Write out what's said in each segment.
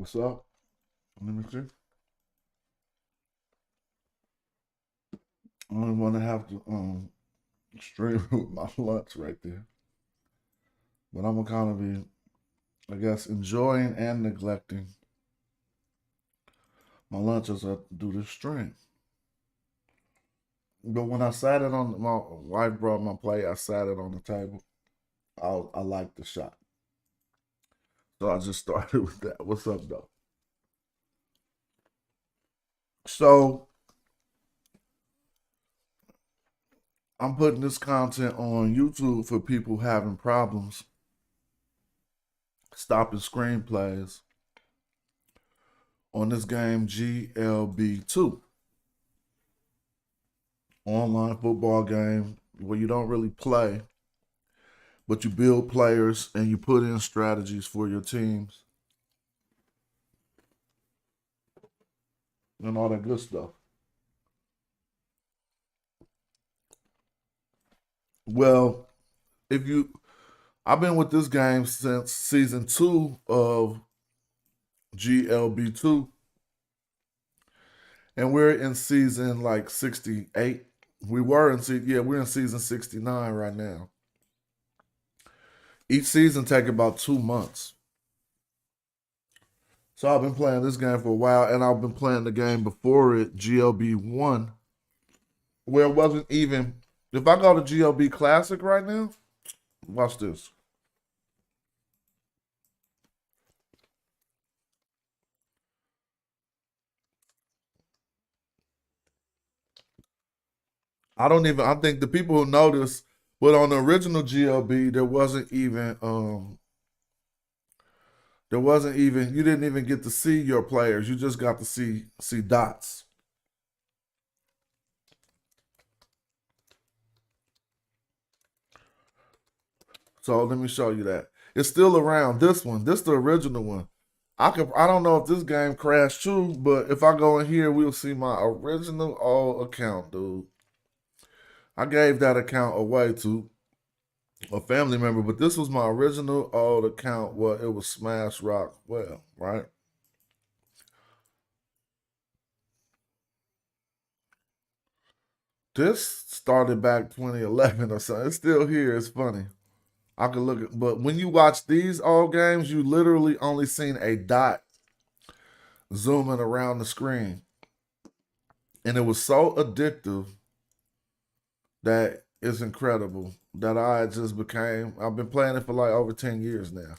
What's up? Let me see. I don't want to have to stream with my lunch right there, but I'm gonna kind of be, I guess, enjoying and neglecting my lunch as I do this stream. But when I sat it on, my wife brought my plate. I sat it on the table. I liked the shot, so I just started with that. What's up, though? So I'm putting this content on YouTube for people having problems stopping screenplays on this game GLB2, online football game where you don't really play, but you build players and you put in strategies for your teams and all that good stuff. Well, if you, I've been with this game since season 2 of GLB2, and we're in season like 68. We're in season 69 right now. Each season take about 2 months. So I've been playing this game for a while, and I've been playing the game before it, GLB1, where it wasn't even. If I go to GLB Classic right now, watch this. I think the people who notice, but on the original GLB, you didn't even get to see your players. You just got to see dots. So let me show you that. It's still around. This the original one. I don't know if this game crashed too, but if I go in here, we'll see my original old account, dude. I gave that account away to a family member, but this was my original old account where it was Smash Rock Well, right? This started back 2011 or something. It's still here. It's funny. I could look at, but when you watch these old games, you literally only seen a dot zooming around the screen. And it was so addictive that it's incredible that I've been playing it for like over 10 years now.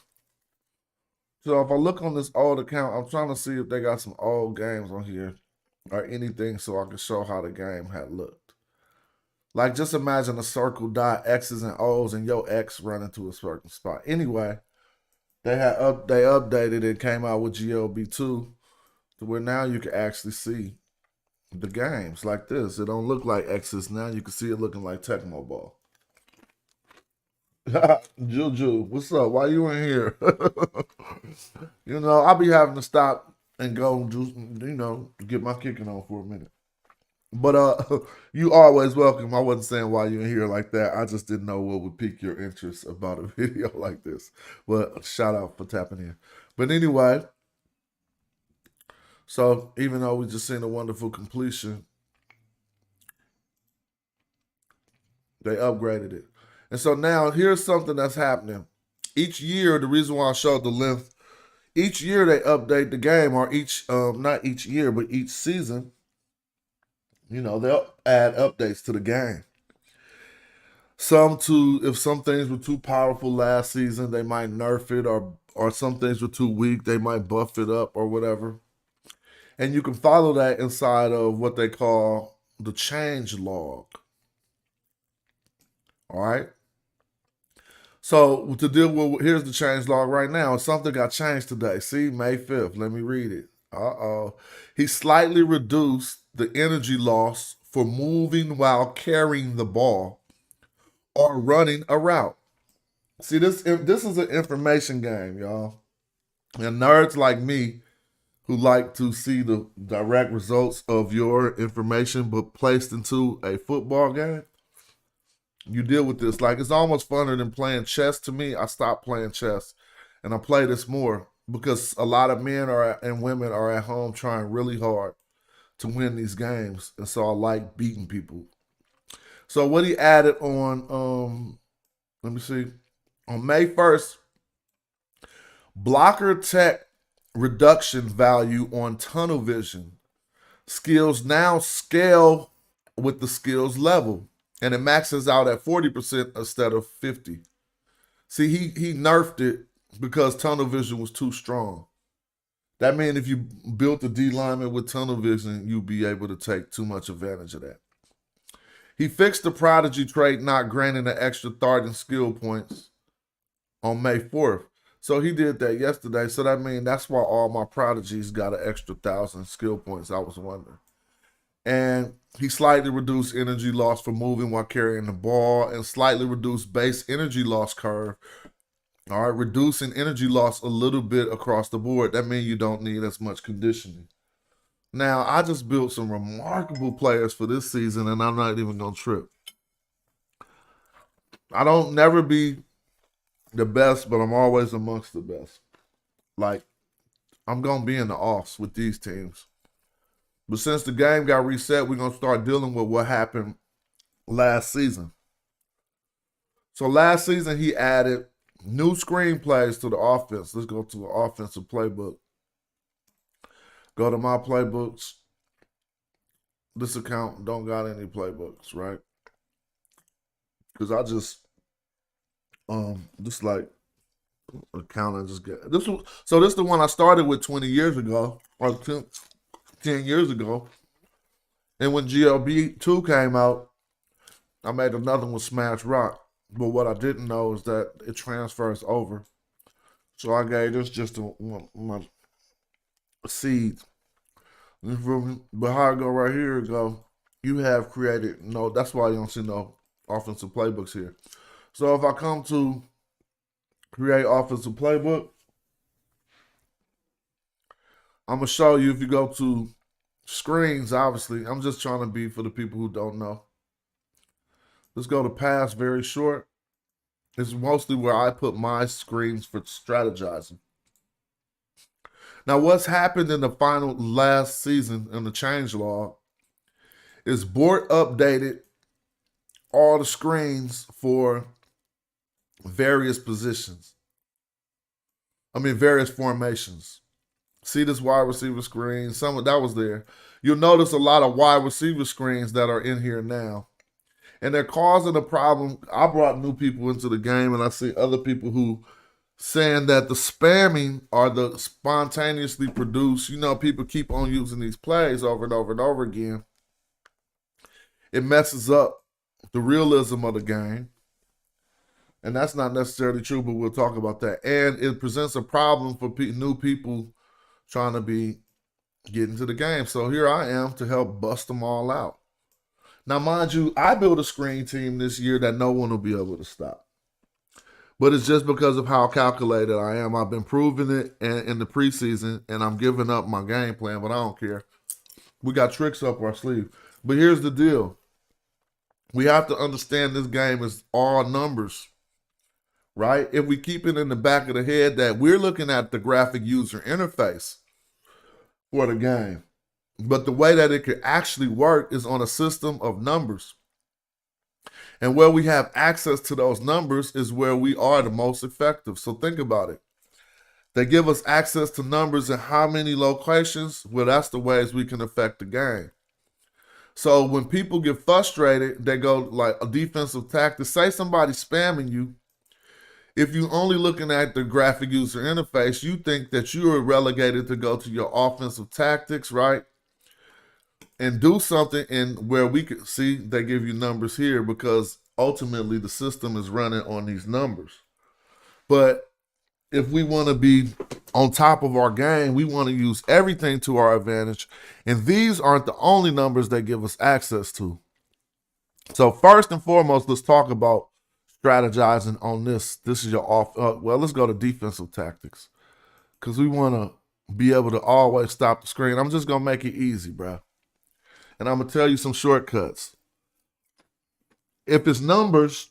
So if I look on this old account, I'm trying to see if they got some old games on here or anything so I can show how the game had looked. Like just imagine a circle dot X's and O's and your X running to a certain spot. Anyway, they updated it, came out with GLB2 to where now you can actually see the games like this. It don't look like X's now. You can see it looking like Tecmo Ball. Juju, what's up? Why you in here? I'll be having to stop and go get my kicking on for a minute. But you always welcome. I wasn't saying why you in here like that. I just didn't know what would pique your interest about a video like this. But shout out for tapping in. But anyway, so even though we just seen a wonderful completion, they upgraded it. And so now here's something that's happening. Each year, the reason why I showed the length, each year they update the game, or not each year, but each season, they'll add updates to the game. If some things were too powerful last season, they might nerf it, or some things were too weak, they might buff it up or whatever. And you can follow that inside of what they call the change log. All right. So to deal with, here's the change log right now. Something got changed today. See, May 5th. Let me read it. Uh-oh. He slightly reduced the energy loss for moving while carrying the ball or running a route. See, this is an information game, y'all. And nerds like me who like to see the direct results of your information but placed into a football game, you deal with this. Like, it's almost funner than playing chess to me. I stopped playing chess and I play this more because a lot of men and women are at home trying really hard to win these games, and so I like beating people. So what he added on, let me see, on May 1st, blocker tech reduction value on tunnel vision. Skills now scale with the skills level, and it maxes out at 40% instead of 50. See, he nerfed it because tunnel vision was too strong. That means if you built the D lineman with tunnel vision, you'll be able to take too much advantage of that. He fixed the prodigy trait not granting an extra 30 skill points on May 4th. So he did that yesterday. So that means that's why all my prodigies got an extra 1,000 skill points. I was wondering. And he slightly reduced energy loss for moving while carrying the ball and slightly reduced base energy loss curve. All right, reducing energy loss a little bit across the board. That means you don't need as much conditioning. Now, I just built some remarkable players for this season, and I'm not even going to trip. I don't never be the best, but I'm always amongst the best. Like, I'm going to be in the offs with these teams. But since the game got reset, we're going to start dealing with what happened last season. So last season, he added new screenplays to the offense. Let's go to the offensive playbook. Go to my playbooks. This account don't got any playbooks, right? Because I just like account I just get. This is the one I started with 20 years ago, or 10 years ago. And when GLB2 came out, I made another one with Smash Rock. But what I didn't know is that it transfers over. So I gave this just my seed. But how I go right here, you have created, no, that's why you don't see no offensive playbooks here. So if I come to create offensive playbook, I'm going to show you if you go to screens, obviously. I'm just trying to be for the people who don't know. Let's go to pass very short. It's mostly where I put my screens for strategizing. Now, what's happened in the final last season in the change log is Board updated all the screens for various positions. Various formations. See this wide receiver screen? Some of that was there. You'll notice a lot of wide receiver screens that are in here now. And they're causing a problem. I brought new people into the game, and I see other people who saying that the spamming or the spontaneously produced, people keep on using these plays over and over and over again. It messes up the realism of the game. And that's not necessarily true, but we'll talk about that. And it presents a problem for new people trying to get into the game. So here I am to help bust them all out. Now, mind you, I built a screen team this year that no one will be able to stop. But it's just because of how calculated I am. I've been proving it in the preseason, and I'm giving up my game plan, but I don't care. We got tricks up our sleeve. But here's the deal. We have to understand this game is all numbers, right? If we keep it in the back of the head that we're looking at the graphic user interface for the game. But the way that it could actually work is on a system of numbers. And where we have access to those numbers is where we are the most effective. So think about it. They give us access to numbers in how many locations? Well, that's the ways we can affect the game. So when people get frustrated, they go like a defensive tactic. Say somebody's spamming you. If you're only looking at the graphic user interface, you think that you are relegated to go to your offensive tactics, right? And do something in where we could see they give you numbers here because ultimately the system is running on these numbers. But if we want to be on top of our game, we want to use everything to our advantage. And these aren't the only numbers they give us access to. So first and foremost, let's talk about strategizing on this. This is your let's go to defensive tactics because we want to be able to always stop the screen. I'm just going to make it easy, bro. And I'm going to tell you some shortcuts. If it's numbers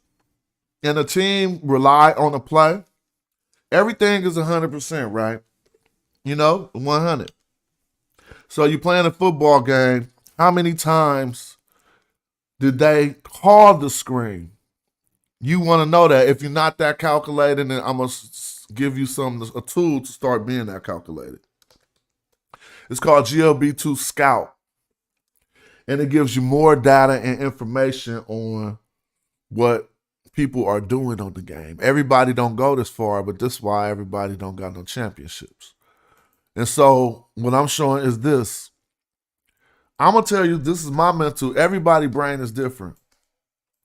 and a team rely on a play, everything is 100%, right? 100. So you playing a football game. How many times did they call the screen? You want to know that. If you're not that calculated, then I'm going to give you a tool to start being that calculated. It's called GLB2 Scout. And it gives you more data and information on what people are doing on the game. Everybody don't go this far, but this is why everybody don't got no championships. And so what I'm showing is this. I'm going to tell you, this is my mental. Everybody's brain is different.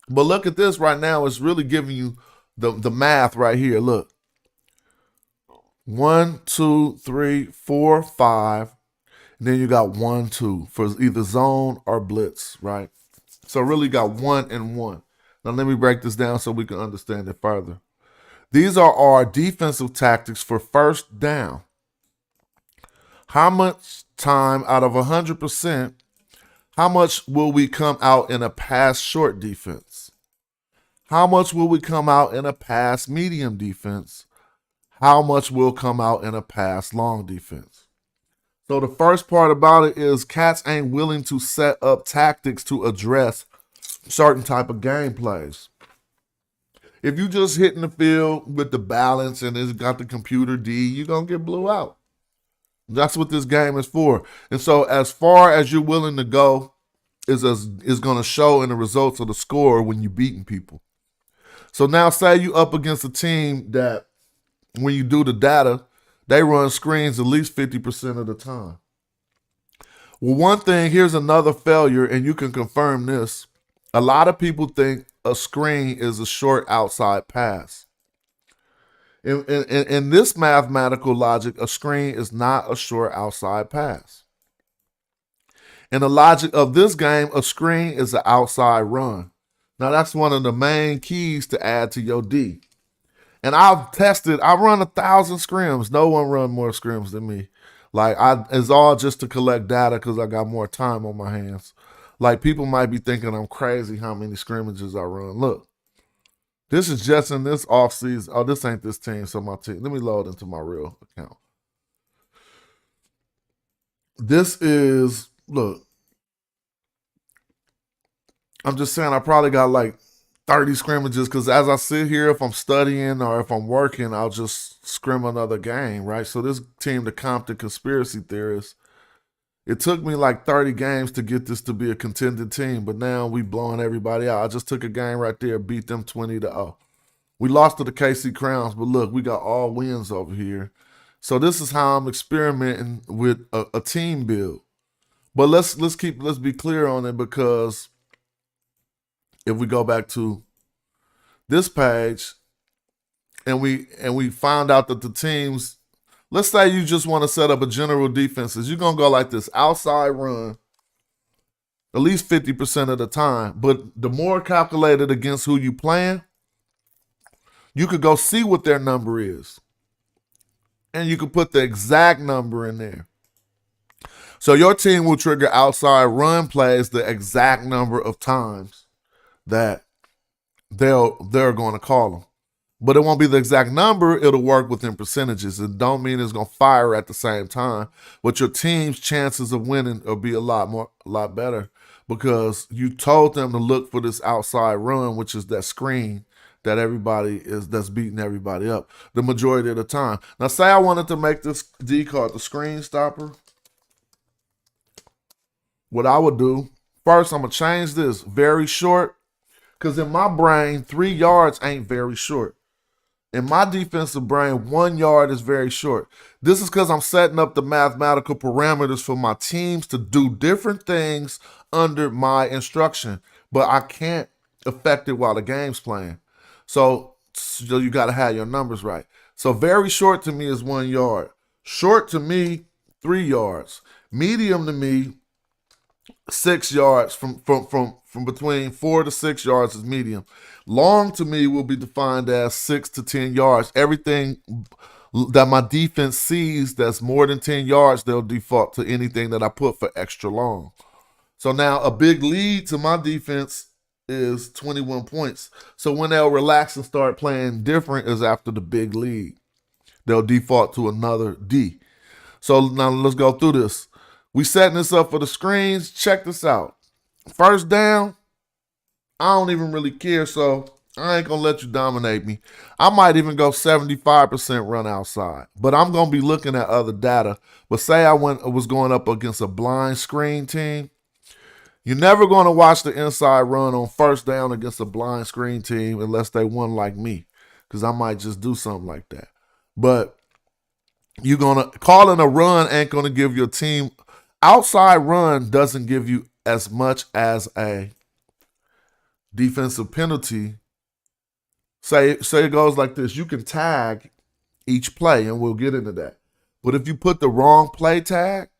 But look at this right now. It's really giving you the math right here. Look. 1, 2, 3, 4, 5. And then you got 1, 2 for either zone or blitz, right? So really got 1 and 1. Now let me break this down so we can understand it further. These are our defensive tactics for first down. How much time out of 100%, how much will we come out in a pass short defense? How much will we come out in a pass medium defense? How much will come out in a pass long defense? So the first part about it is cats ain't willing to set up tactics to address certain type of game plays. If you just hitting the field with the balance and it's got the computer D, you're going to get blew out. That's what this game is for. And so as far as you're willing to go is going to show in the results of the score when you're beating people. So now say you up against a team that when you do the data, they run screens at least 50% of the time. Well, one thing, here's another failure, and you can confirm this. A lot of people think a screen is a short outside pass. In this mathematical logic, a screen is not a short outside pass. In the logic of this game, a screen is an outside run. Now, that's one of the main keys to add to your D. And I've run 1,000 scrims. No one run more scrims than me. It's all just to collect data because I got more time on my hands. Like, people might be thinking I'm crazy how many scrimmages I run. Look, this is just in this offseason. Oh, this ain't this team, so my team. Let me load into my real account. This is, look, I'm just saying I probably got like 30 scrimmages because as I sit here, if I'm studying or if I'm working, I'll just scrim another game, right? So this team, the Compton Conspiracy Theorists, it took me like 30 games to get this to be a contending team, but now we blowing everybody out. I just took a game right there, beat them 20-0. We lost to the KC Crowns, but look, we got all wins over here. So this is how I'm experimenting with a team build. But let's be clear on it, because if we go back to this page and we found out that the teams, let's say you just want to set up a general defenses, you're going to go like this: outside run at least 50% of the time. But the more calculated against who you playing, you could go see what their number is. And you could put the exact number in there. So your team will trigger outside run plays the exact number of times that they're going to call them. But it won't be the exact number. It'll work within percentages. It don't mean it's going to fire at the same time. But your team's chances of winning will be a lot better, because you told them to look for this outside run, which is that screen that that's beating everybody up the majority of the time. Now, say I wanted to make this D card the screen stopper. What I would do, first I'm going to change this very short, because in my brain, 3 yards ain't very short. In my defensive brain, 1 yard is very short. This is because I'm setting up the mathematical parameters for my teams to do different things under my instruction, but I can't affect it while the game's playing. So you got to have your numbers right. So very short to me is 1 yard. Short to me, 3 yards. Medium to me, 6 yards. From between 4 to 6 yards is medium. Long to me will be defined as 6 to 10 yards. Everything that my defense sees that's more than 10 yards, they'll default to anything that I put for extra long. So now a big lead to my defense is 21 points. So when they'll relax and start playing different is after the big lead. They'll default to another D. So now let's go through this. We setting this up for the screens. Check this out. First down, I don't even really care, so I ain't going to let you dominate me. I might even go 75% run outside, but I'm going to be looking at other data. But say I was going up against a blind screen team. You're never going to watch the inside run on first down against a blind screen team unless they won like me, because I might just do something like that. But you're going to calling a run ain't going to give your team. Outside run doesn't give you as much as a defensive penalty. Say it goes like this. You can tag each play, and we'll get into that. But if you put the wrong play tag,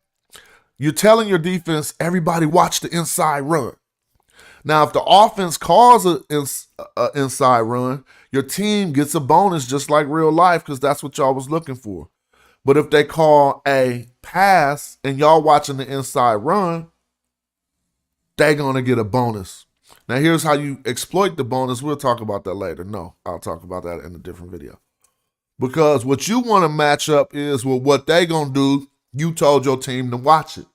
you're telling your defense, everybody watch the inside run. Now, if the offense calls an inside run, your team gets a bonus just like real life because that's what y'all was looking for. But if they call a pass and y'all watching the inside run, they're going to get a bonus. Now, here's how you exploit the bonus. We'll talk about that later. No, I'll talk about that in a different video. Because what you want to match up is with what they going to do. You told your team to watch it.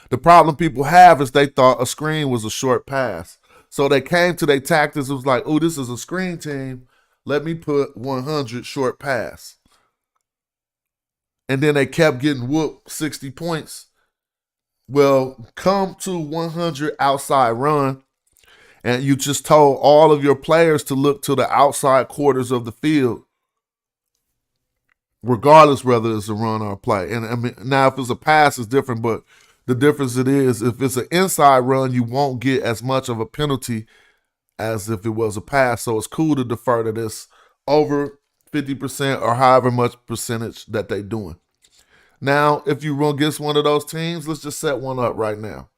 The problem people have is they thought a screen was a short pass. So they came to their tactics. It was like, oh, this is a screen team. Let me put 100 short pass. And then they kept getting whooped 60 points. Well, come to 100 outside run, and you just told all of your players to look to the outside quarters of the field, regardless whether it's a run or a play. And I mean, now if it's a pass, it's different, but the difference it is, if it's an inside run, you won't get as much of a penalty as if it was a pass. So it's cool to defer to this over 50% or however much percentage that they're doing. Now, if you run against one of those teams, let's just set one up right now.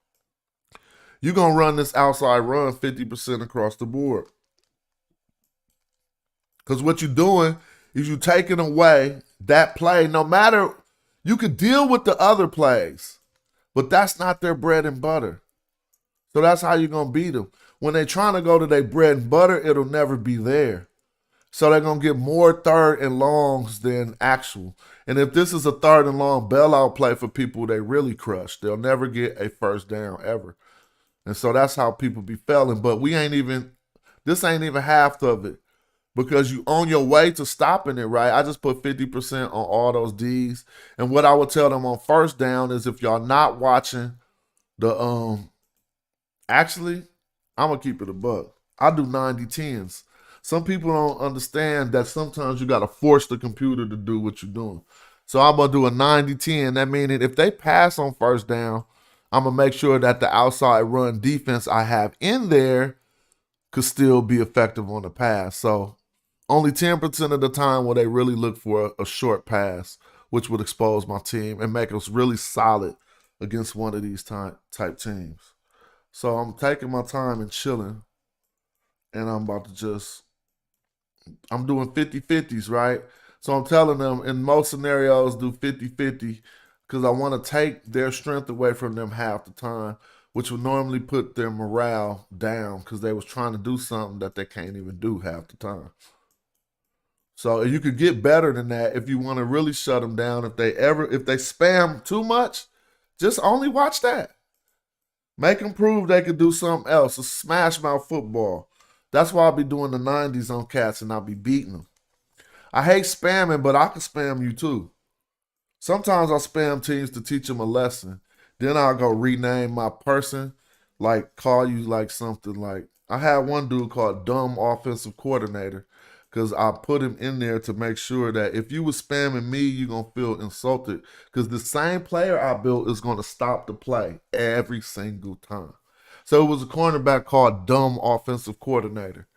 You're going to run this outside run 50% across the board. Because what you're doing is you're taking away that play. No matter, you could deal with the other plays, but that's not their bread and butter. So that's how you're going to beat them. When they're trying to go to their bread and butter, it'll never be there. So they're going to get more third and longs than actual. And if this is a third and long bailout play for people they really crush, they'll never get a first down ever. And so that's how people be failing. But this ain't even half of it. Because you on your way to stopping it, right? I just put 50% on all those Ds. And what I would tell them on first down is if y'all not watching the actually, I'm gonna keep it a buck. I do 90-10s. Some people don't understand that sometimes you gotta force the computer to do what you're doing. So I'm gonna do a 90-10. That meaning if they pass on first down, I'm gonna make sure that the outside run defense I have in there could still be effective on the pass. So only 10% of the time will they really look for a short pass, which would expose my team and make us really solid against one of these type teams. So I'm taking my time and chilling, and I'm doing 50-50s, right? So I'm telling them in most scenarios do 50-50 because I want to take their strength away from them half the time, which would normally put their morale down because they was trying to do something that they can't even do half the time. So you could get better than that if you want to really shut them down. If they spam too much, just only watch that. Make them prove they could do something else. A smash mouth football. That's why I'll be doing the 90s on cats and I'll be beating them. I hate spamming, but I can spam you too. Sometimes I'll spam teams to teach them a lesson. Then I'll go rename my person, like call you like something like, I had one dude called Dumb Offensive Coordinator because I put him in there to make sure that if you were spamming me, you're going to feel insulted because the same player I built is going to stop the play every single time. So it was a cornerback called Dumb Offensive Coordinator.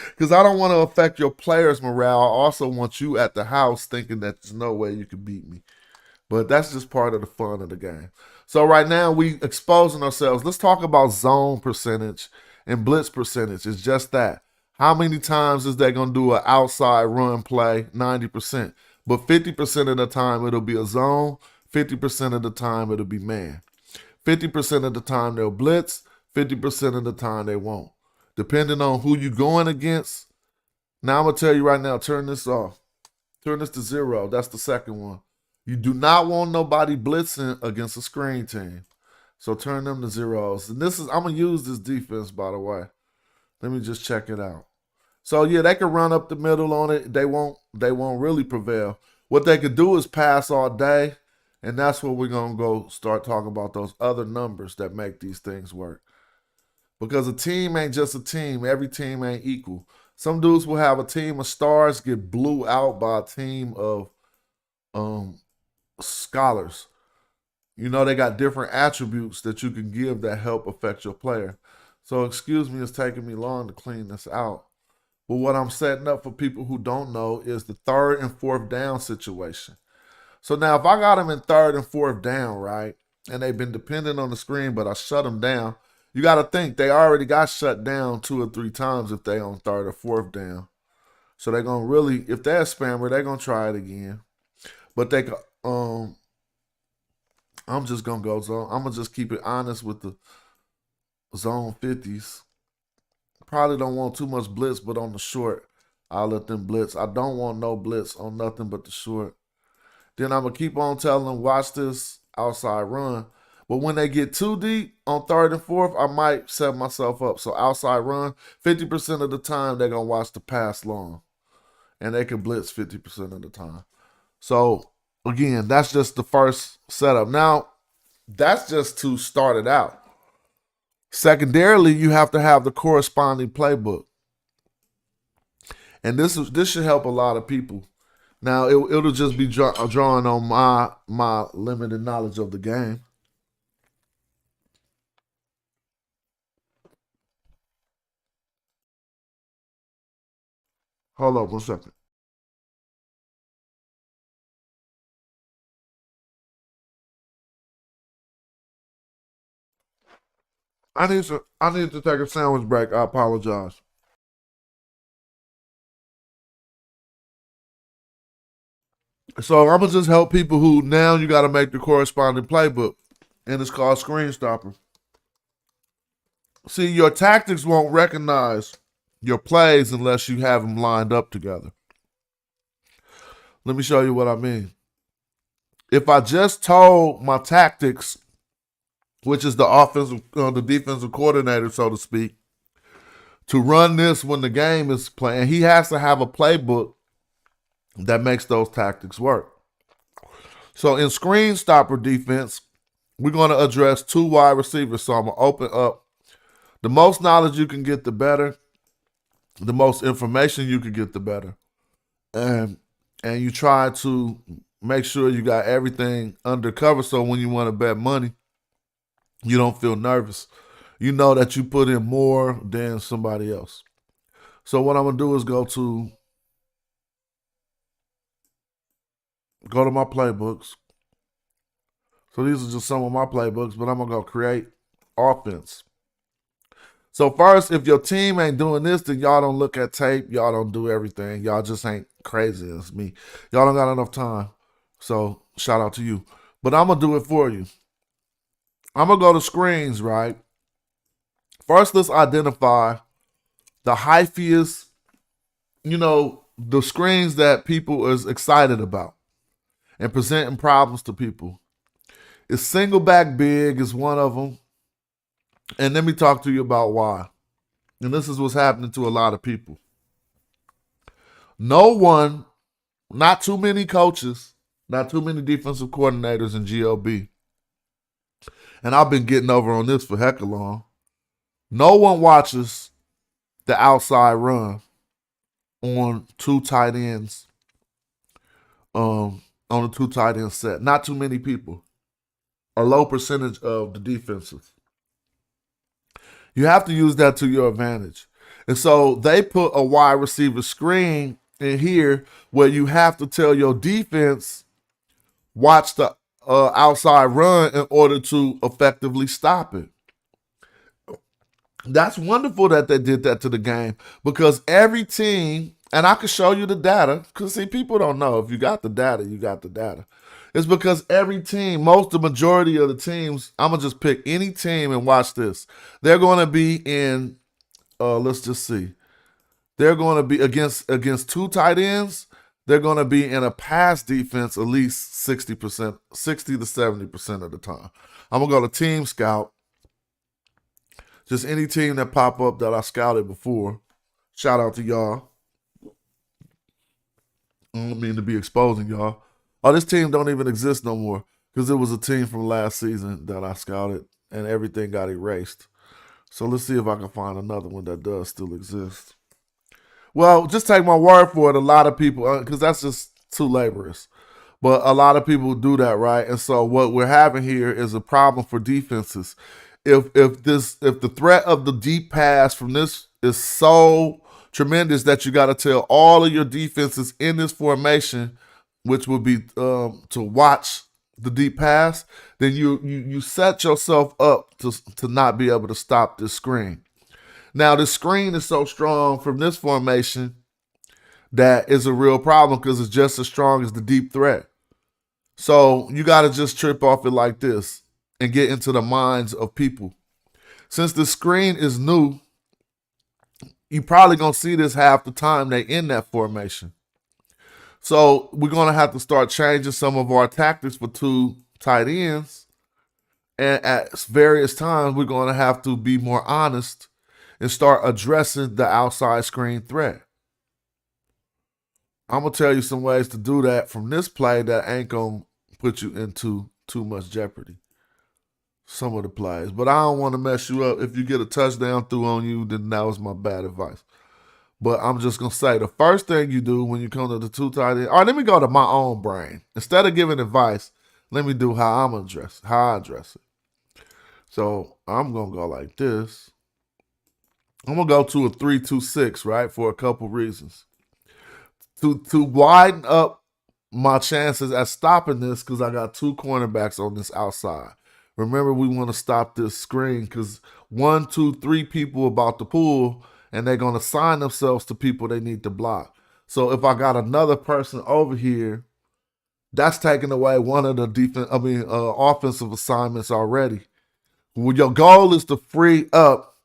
Because I don't want to affect your players' morale. I also want you at the house thinking that there's no way you can beat me. But that's just part of the fun of the game. So right now we exposing ourselves. Let's talk about zone percentage and blitz percentage. It's just that. How many times is they going to do an outside run play? 90%. But 50% of the time it'll be a zone. 50% of the time it'll be man. 50% of the time they'll blitz. 50% of the time they won't. Depending on who you're going against. Now I'm going to tell you right now, turn this off. Turn this to 0. That's the second one. You do not want nobody blitzing against a screen team. So turn them to zeros. And I'm gonna use this defense, by the way. Let me just check it out. So yeah, they can run up the middle on it. They won't really prevail. What they could do is pass all day, and that's where we're gonna go start talking about those other numbers that make these things work. Because a team ain't just a team. Every team ain't equal. Some dudes will have a team of stars get blew out by a team of scholars. You know, they got different attributes that you can give that help affect your player. So excuse me, it's taking me long to clean this out. But what I'm setting up for people who don't know is the third and fourth down situation. So now if I got them in third and fourth down, right, and they've been dependent on the screen, but I shut them down, you got to think they already got shut down 2 or 3 times if they on third or fourth down. So they're going to really, if they're a spammer, they're going to try it again. But they could, I'm just going to go zone. I'm going to just keep it honest with the zone 50s. Probably don't want too much blitz, but on the short, I'll let them blitz. I don't want no blitz on nothing but the short. Then I'm going to keep on telling them, watch this outside run. But when they get too deep on third and fourth, I might set myself up. So outside run, 50% of the time, they're going to watch the pass long. And they can blitz 50% of the time. So, again, that's just the first setup. Now, that's just to start it out. Secondarily, you have to have the corresponding playbook. And this should help a lot of people. Now, it'll just be drawing on my limited knowledge of the game. Hold on 1 second. I need to take a sandwich break. I apologize. So I'm gonna just help people who now you got to make the corresponding playbook, and it's called Screen Stopper. See, your tactics won't recognize your plays unless you have them lined up together. Let me show you what I mean. If I just told my tactics, which is the defensive coordinator, so to speak, to run this when the game is playing, he has to have a playbook that makes those tactics work. So in Screen Stopper defense, we're going to address 2 wide receivers. So I'm going to open up. The most knowledge you can get, the better. The most information you can get, the better. And you try to make sure you got everything undercover so when you want to bet money, you don't feel nervous. You know that you put in more than somebody else. So what I'm going to do is go to my playbooks. So these are just some of my playbooks, but I'm going to go create offense. So first, if your team ain't doing this, then y'all don't look at tape. Y'all don't do everything. Y'all just ain't crazy as me. Y'all don't got enough time. So shout out to you. But I'm going to do it for you. I'm going to go to screens, right? First, let's identify the hyphiest, the screens that people is excited about and presenting problems to people. It's single back big is one of them. And let me talk to you about why. And this is what's happening to a lot of people. No one, not too many coaches, not too many defensive coordinators in GLB. And I've been getting over on this for heck of long. No one watches the outside run on 2 tight ends, on a 2 tight end set. Not too many people. A low percentage of the defenses. You have to use that to your advantage. And so they put a wide receiver screen in here where you have to tell your defense, watch the outside run in order to effectively stop it. That's wonderful that they did that to the game because every team, and I can show you the data, because see, people don't know. If you got the data, you got the data. It's because every team, the majority of the teams, I'm going to just pick any team and watch this. They're going to be in, let's just see. They're going to be against 2 tight ends. they're going to be in a pass defense at least 60%, 60 to 70% of the time. I'm going to go to Team Scout. Just any team that pop up that I scouted before. Shout out to y'all. I don't mean to be exposing y'all. Oh, this team don't even exist no more because it was a team from last season that I scouted and everything got erased. So let's see if I can find another one that does still exist. Well, just take my word for it. A lot of people, because that's just too laborious. But a lot of people do that, right? And so what we're having here is a problem for defenses. If the threat of the deep pass from this is so tremendous that you got to tell all of your defenses in this formation, which would be to watch the deep pass, then you set yourself up to not be able to stop this screen. Now, the screen is so strong from this formation that is a real problem because it's just as strong as the deep threat. So you got to just trip off it like this and get into the minds of people. Since the screen is new, you probably going to see this half the time they in that formation. So we're going to have to start changing some of our tactics for two tight ends. And at various times, we're going to have to be more honest and start addressing the outside screen threat. I'm going to tell you some ways to do that from this play that ain't going to put you into too much jeopardy. Some of the plays. But I don't want to mess you up. If you get a touchdown through on you, then that was my bad advice. But I'm just going to say the first thing you do when you come to the two tight end. All right, let me go to my own brain. Instead of giving advice, let me do how I address it. So I'm going to go like this. I'm going to go to a 3-2-6, right, for a couple reasons. To widen up my chances at stopping this because I got two cornerbacks on this outside. Remember, we want to stop this screen because 1, 2, 3 people about to pull, and they're going to assign themselves to people they need to block. So if I got another person over here, that's taking away one of the offensive assignments already. Well, your goal is to free up.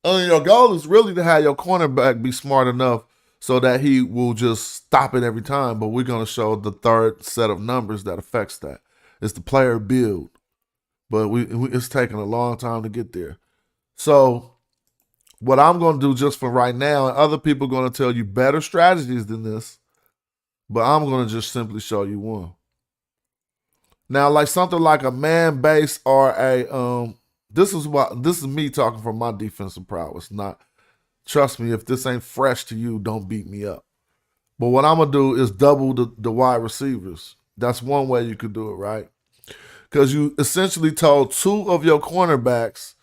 Your goal is really to have your cornerback be smart enough so that he will just stop it every time. But we're going to show the third set of numbers that affects that. It's the player build. But it's taking a long time to get there. So what I'm going to do just for right now, and other people are going to tell you better strategies than this, but I'm going to just simply show you one. Now, like something like a man base or a this is me talking from my defensive prowess. Not, trust me, if this ain't fresh to you, don't beat me up. But what I'm gonna do is double the wide receivers. That's one way you could do it, right? Because you essentially told two of your cornerbacks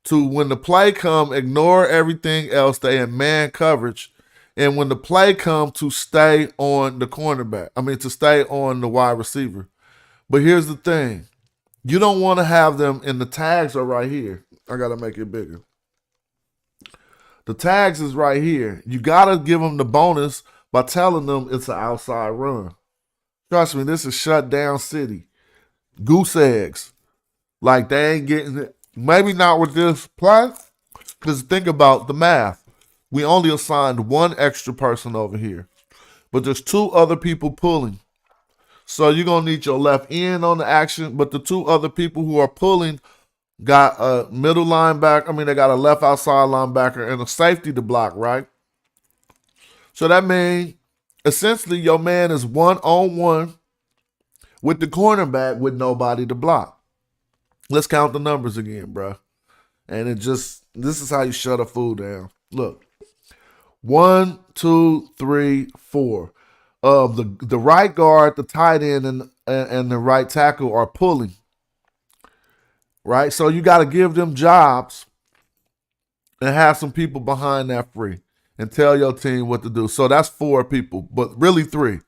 to, when the play come, ignore everything else. They in man coverage, and when the play come, to stay on the cornerback. To stay on the wide receiver. But here's the thing. You don't want to have them, and the tags are right here. I got to make it bigger. The tags is right here. You got to give them the bonus by telling them it's an outside run. Trust me, this is shut down city. Goose eggs. Like, they ain't getting it. Maybe not with this play, because think about the math. We only assigned one extra person over here, but there's two other people pulling. So you're going to need your left end on the action, but the two other people who are pulling got a middle linebacker. They got a left outside linebacker and a safety to block, right? So that means essentially your man is 1-on-1 with the cornerback with nobody to block. Let's count the numbers again, bro. And this is how you shut a fool down. Look, 1, 2, 3, 4. The right guard, the tight end, and the right tackle are pulling. Right? So you got to give them jobs and have some people behind that free and tell your team what to do. So that's 4 people, but really 3.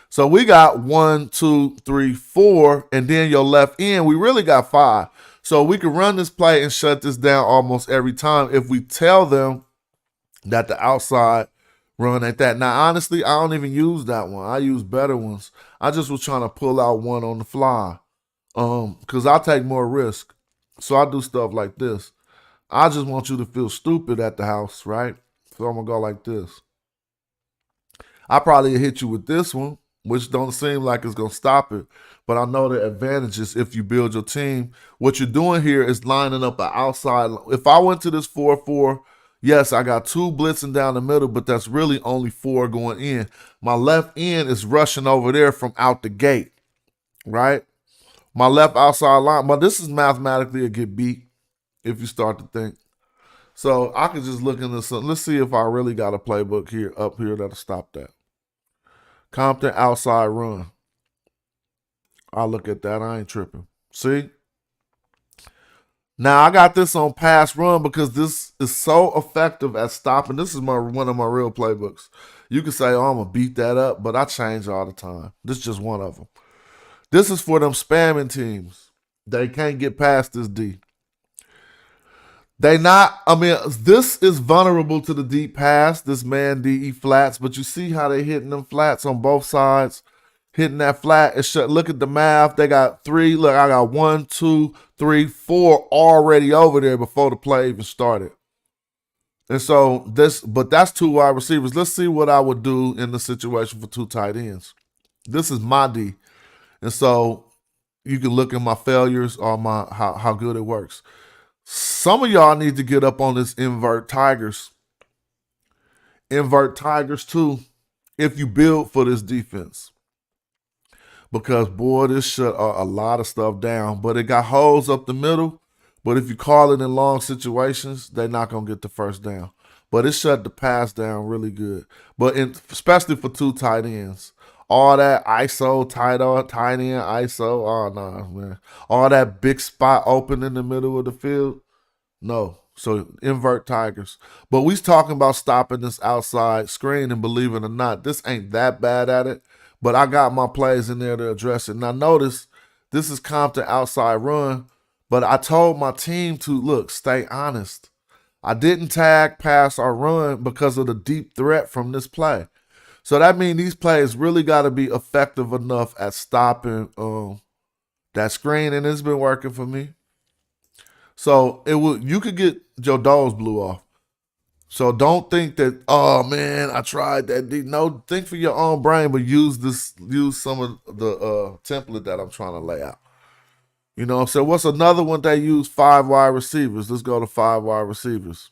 So we got 1, 2, 3, 4, and then your left end, we really got 5. So we can run this play and shut this down almost every time if we tell them that the outside run ain't that. Now, honestly, I don't even use that one. I use better ones. I just was trying to pull out one on the fly because I take more risk. So I do stuff like this. I just want you to feel stupid at the house, right? So I'm going to go like this. I probably hit you with this one, which don't seem like it's gonna stop it. But I know the advantages if you build your team. What you're doing here is lining up an outside. If I went to this 4-4, yes, I got 2 blitzing down the middle, but that's really only 4 going in. My left end is rushing over there from out the gate, right? My left outside line, but this is mathematically a get beat if you start to think. So I could just look into something. Let's see if I really got a playbook here up here that'll stop that. Compton outside run. I'll look at that. I ain't tripping. See? Now I got this on pass run because this is so effective at stopping. This is one of my real playbooks. You can say, oh, I'm going to beat that up, but I change all the time. This is just one of them. This is for them spamming teams. They can't get past this D. This is vulnerable to the deep pass, this man DE flats, but you see how they hitting them flats on both sides, hitting that flat. Look at the math. They got 3. Look, I got 1, 2, 3, 4 already over there before the play even started. And so but that's 2 wide receivers. Let's see what I would do in the situation for 2 tight ends. This is my D. And so you can look at my failures or how good it works. Some of y'all need to get up on this invert Tigers. Invert Tigers too, if you build for this defense. Because, boy, this shut a lot of stuff down. But it got holes up the middle. But if you call it in long situations, they're not going to get the first down. But it shut the pass down really good. But especially for 2 tight ends. All that ISO, tight end, ISO. Oh, no, man. All that big spot open in the middle of the field. No. So invert Tigers. But we's talking about stopping this outside screen, and believe it or not, this ain't that bad at it. But I got my plays in there to address it. Now notice, this is Compton outside run. But I told my team to, look, stay honest. I didn't tag, pass, or run because of the deep threat from this play. So that means these plays really got to be effective enough at stopping that screen, and it's been working for me. So you could get your doors blew off. So don't think that, oh man, I tried that. No, think for your own brain, but use some of the template that I'm trying to lay out. You know, so what's another one they use? 5 wide receivers. Let's go to 5 wide receivers.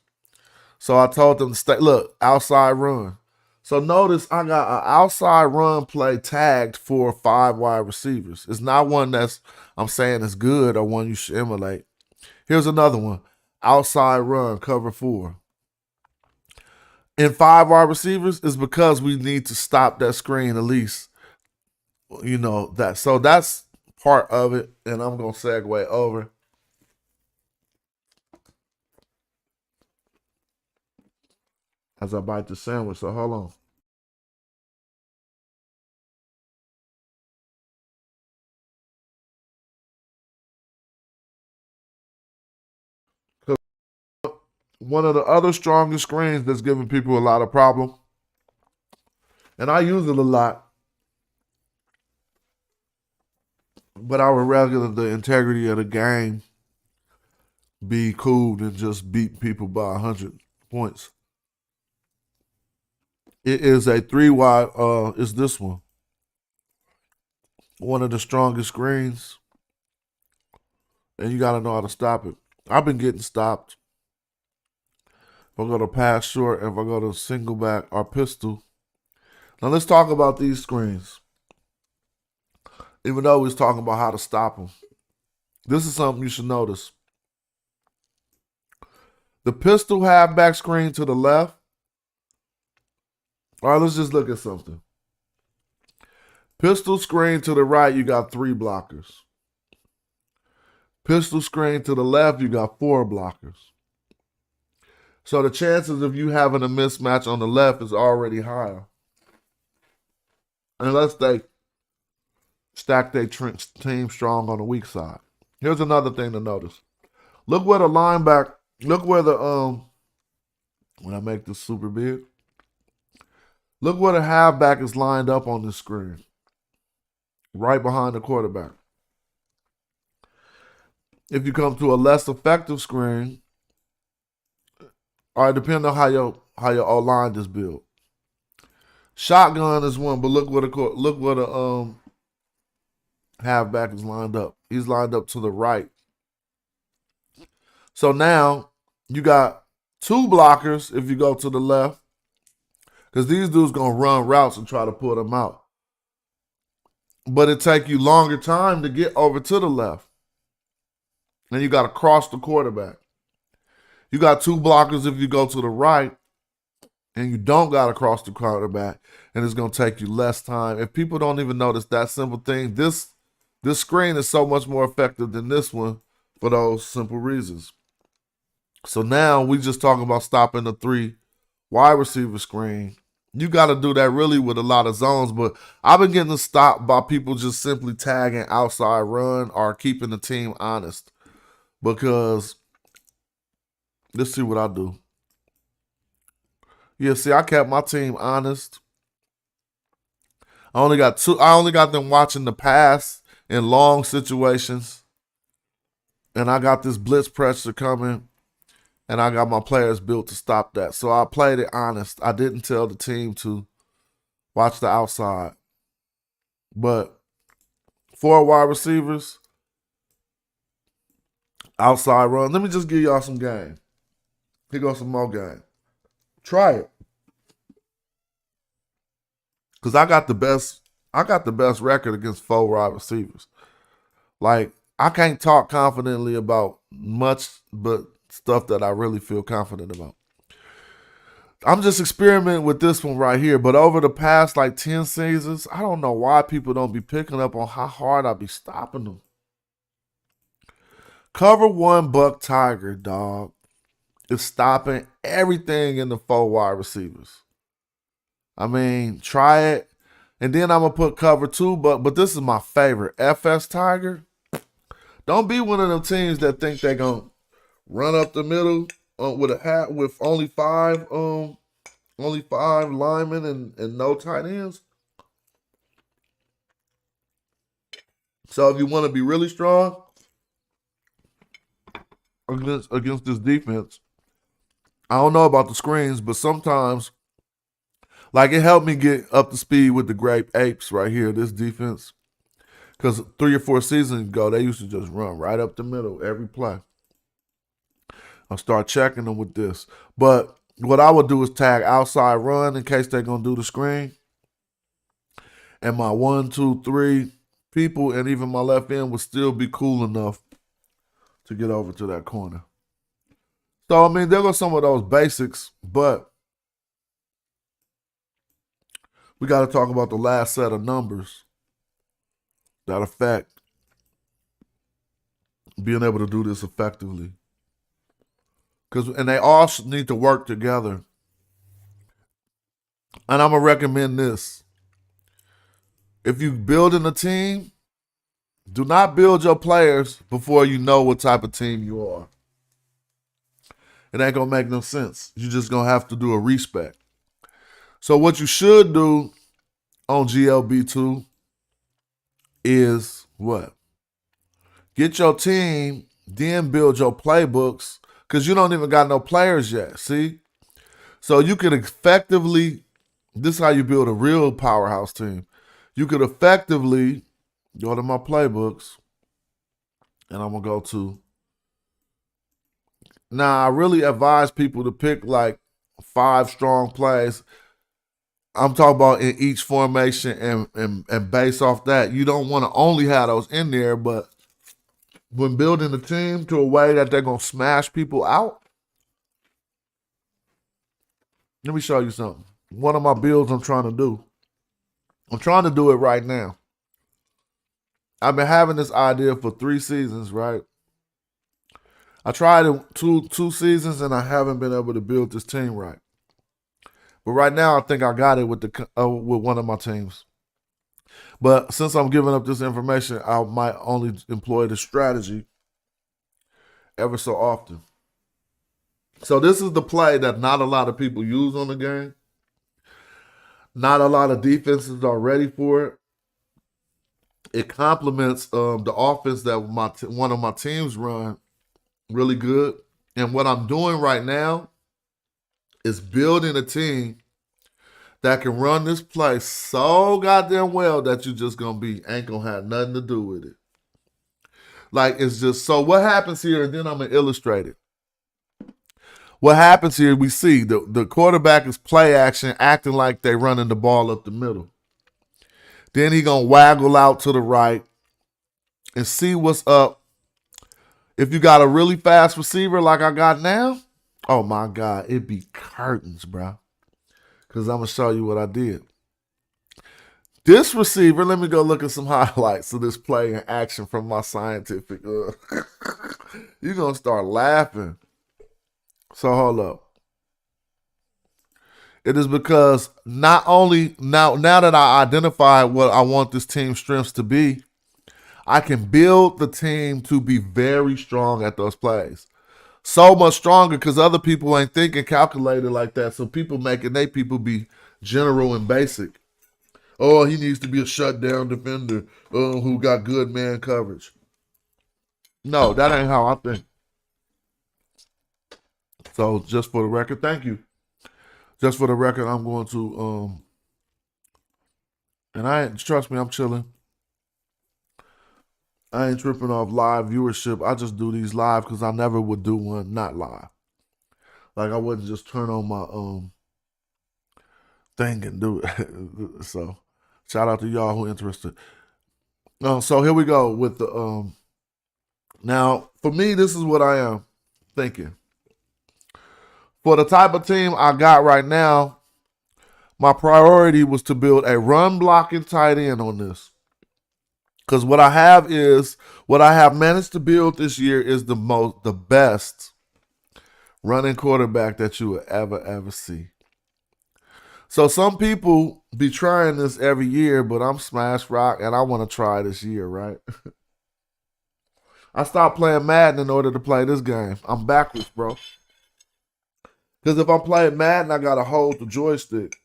So I told them to stay, look, outside run. So notice I got an outside run play tagged for 5 wide receivers. It's not one I'm saying is good or one you should emulate. Here's another one. Outside run, cover 4. In 5 wide receivers is because we need to stop that screen at least. You know, that. So that's part of it, and I'm going to segue over. As I bite the sandwich, so hold on. One of the other strongest screens that's giving people a lot of problem, and I use it a lot, but I would rather the integrity of the game be cool than just beat people by 100 points. It is a 3 wide, is this one. One of the strongest screens, and you got to know how to stop it. I've been getting stopped. If I go to pass short, if I go to single back or pistol. Now let's talk about these screens. Even though we was talking about how to stop them. This is something you should notice. The pistol halfback screen to the left. All right, let's just look at something. Pistol screen to the right, you got 3 blockers. Pistol screen to the left, you got 4 blockers. So the chances of you having a mismatch on the left is already higher. Unless they stack their team strong on the weak side. Here's another thing to notice. Look where the linebacker, look where the, when I make this super big, look where the halfback is lined up on this screen. Right behind the quarterback. If you come to a less effective screen, all right, depending on how your O-line is built. Shotgun is one, but look what a halfback is lined up. He's lined up to the right. So now you got two blockers if you go to the left, because these dudes gonna run routes and try to pull them out. But it take you longer time to get over to the left. And you got to cross the quarterback. You got two blockers if you go to the right, and you don't got to cross the quarterback, and it's going to take you less time. If people don't even notice that simple thing, this screen is so much more effective than this one for those simple reasons. So now we just talking about stopping the 3 wide receiver screen. You got to do that really with a lot of zones, but I've been getting stopped by people just simply tagging outside run or keeping the team honest. Because let's see what I do. Yeah, see, I kept my team honest. I only got them watching the pass in long situations. And I got this blitz pressure coming. And I got my players built to stop that. So I played it honest. I didn't tell the team to watch the outside. But 4 wide receivers, outside run. Let me just give y'all some game. Here goes some more game. Try it. Because I got the best record against 4 wide receivers. Like, I can't talk confidently about much, but stuff that I really feel confident about. I'm just experimenting with this one right here. But over the past like 10 seasons, I don't know why people don't be picking up on how hard I be stopping them. Cover 1 buck tiger, dog, is stopping everything in the 4 wide receivers. I mean, try it. And then I'm going to put cover 2, but this is my favorite. FS Tiger. Don't be one of them teams that think they're going to run up the middle with a hat with only 5 linemen and no tight ends. So if you want to be really strong against this defense, I don't know about the screens, but sometimes, like, it helped me get up to speed with the Grape Apes right here, this defense. Because 3 or 4 seasons ago, they used to just run right up the middle every play. I'll start checking them with this. But what I would do is tag outside run in case they're going to do the screen. And my 1, 2, 3 people and even my left end would still be cool enough to get over to that corner. So, I mean, there go some of those basics, but we got to talk about the last set of numbers that affect being able to do this effectively. And they all need to work together. And I'm going to recommend this. If you're building a team, do not build your players before you know what type of team you are. It ain't going to make no sense. You're just going to have to do a respec. So what you should do on GLB2 is what? Get your team, then build your playbooks, because you don't even got no players yet, see? So you can effectively, this is how you build a real powerhouse team. You could effectively go to my playbooks, and I'm going to go to, now I really advise people to pick like 5 strong plays. I'm talking about in each formation and based off that. You don't want to only have those in there, but when building the team to a way that they're going to smash people out, let me show you something. One of my builds I'm trying to do. I'm trying to do it right now. I've been having this idea for 3 seasons, right? I tried it two seasons and I haven't been able to build this team right. But right now, I think I got it with one of my teams. But since I'm giving up this information, I might only employ the strategy ever so often. So this is the play that not a lot of people use on the game. Not a lot of defenses are ready for it. It complements the offense that one of my teams run really good. And what I'm doing right now is building a team that can run this play so goddamn well that you just gonna be ain't gonna have nothing to do with it. Like it's just so what happens here, and then I'm gonna illustrate it. What happens here, we see the quarterback is play action, acting like they running the ball up the middle. Then he gonna waggle out to the right and see what's up. If you got a really fast receiver like I got now, oh my God, it be curtains, bro. Because I'm gonna show you what I did. This receiver, let me go look at some highlights of this play in action from my scientific. You're gonna start laughing. So hold up. It is because not only now that I identify what I want this team's strengths to be, I can build the team to be very strong at those plays. So much stronger because other people ain't thinking calculated like that. So people making they people be general and basic. Oh, he needs to be a shutdown defender who got good man coverage. No, that ain't how I think. So just for the record, thank you. Just for the record, I'm going to and I ain't trust me, I'm chilling. I ain't tripping off live viewership. I just do these live because I never would do one not live. Like I wouldn't just turn on my thing and do it. So shout out to y'all who interested. So here we go with the now for me, this is what I am thinking. For the type of team I got right now, my priority was to build a run blocking tight end on this. Because what I have managed to build this year is the best running quarterback that you will ever see. So some people be trying this every year, but I'm smash rock and I want to try this year, right? I stopped playing Madden in order to play this game. I'm backwards, bro. Because if I'm playing Madden, I got to hold the joystick.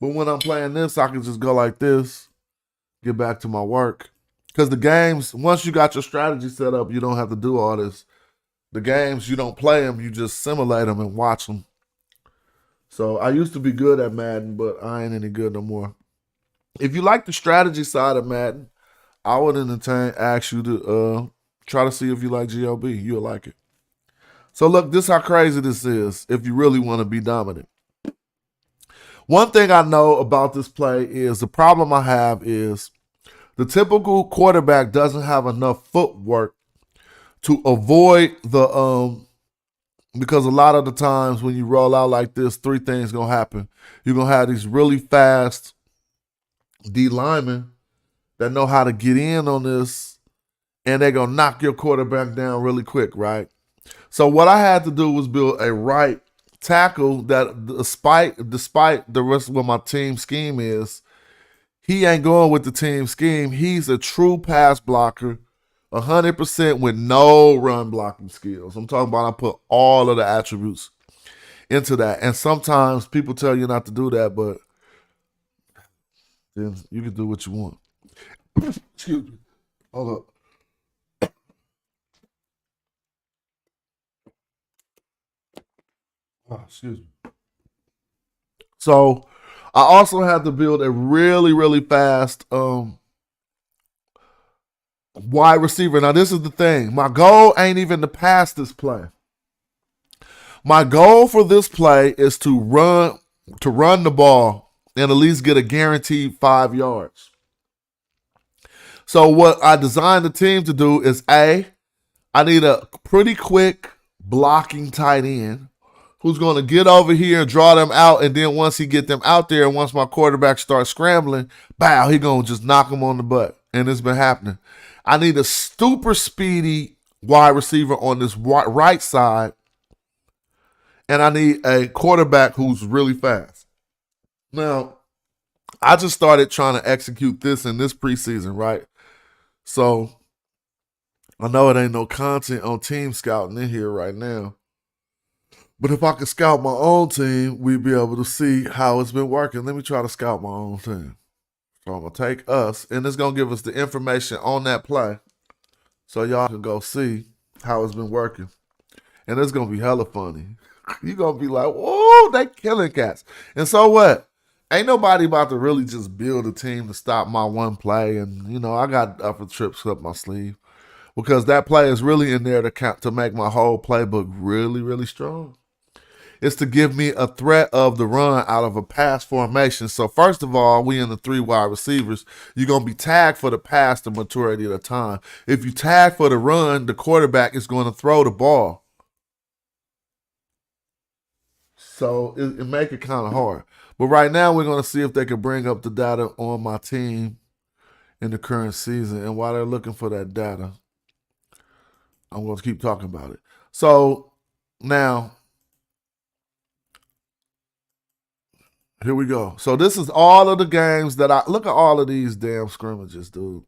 But when I'm playing this, I can just go like this, get back to my work. Because the games, once you got your strategy set up, you don't have to do all this. The games, you don't play them, you just simulate them and watch them. So I used to be good at Madden, but I ain't any good no more. If you like the strategy side of Madden, I would ask you to try to see if you like GLB. You'll like it. So look, this is how crazy this is if you really want to be dominant. One thing I know about this play is the problem I have is the typical quarterback doesn't have enough footwork to avoid the because a lot of the times when you roll out like this, three things gonna happen. You're gonna have these really fast D linemen that know how to get in on this, and they're gonna knock your quarterback down really quick, right? So what I had to do was build a right tackle that despite the rest of what my team scheme is, he ain't going with the team scheme. He's a true pass blocker, 100% with no run blocking skills. I'm talking about I put all of the attributes into that. And sometimes people tell you not to do that, but then you can do what you want. Excuse me. Hold up. Oh, excuse me. So I also had to build a really, really fast wide receiver. Now, this is the thing. My goal ain't even to pass this play. My goal for this play is to run the ball and at least get a guaranteed 5 yards. So what I designed the team to do is I need a pretty quick blocking tight end who's going to get over here and draw them out, and then once he get them out there, and once my quarterback starts scrambling, bow, he going to just knock them on the butt. And it's been happening. I need a super speedy wide receiver on this right side, and I need a quarterback who's really fast. Now, I just started trying to execute this in this preseason, right? So I know it ain't no content on team scouting in here right now. But if I could scout my own team, we'd be able to see how it's been working. Let me try to scout my own team. So I'm going to take us, and it's going to give us the information on that play so y'all can go see how it's been working. And it's going to be hella funny. You gonna be like, whoa, they killing cats. And so what? Ain't nobody about to really just build a team to stop my one play. And, I got upper trips up my sleeve because that play is really in there to make my whole playbook really, really strong. It's to give me a threat of the run out of a pass formation. So first of all, we in the 3 wide receivers. You're going to be tagged for the pass the majority of the time. If you tag for the run, the quarterback is going to throw the ball. So it make it kind of hard. But right now, we're going to see if they can bring up the data on my team in the current season. And while they're looking for that data, I'm going to keep talking about it. So now, here we go. So this is all of the games that look at all of these damn scrimmages, dude.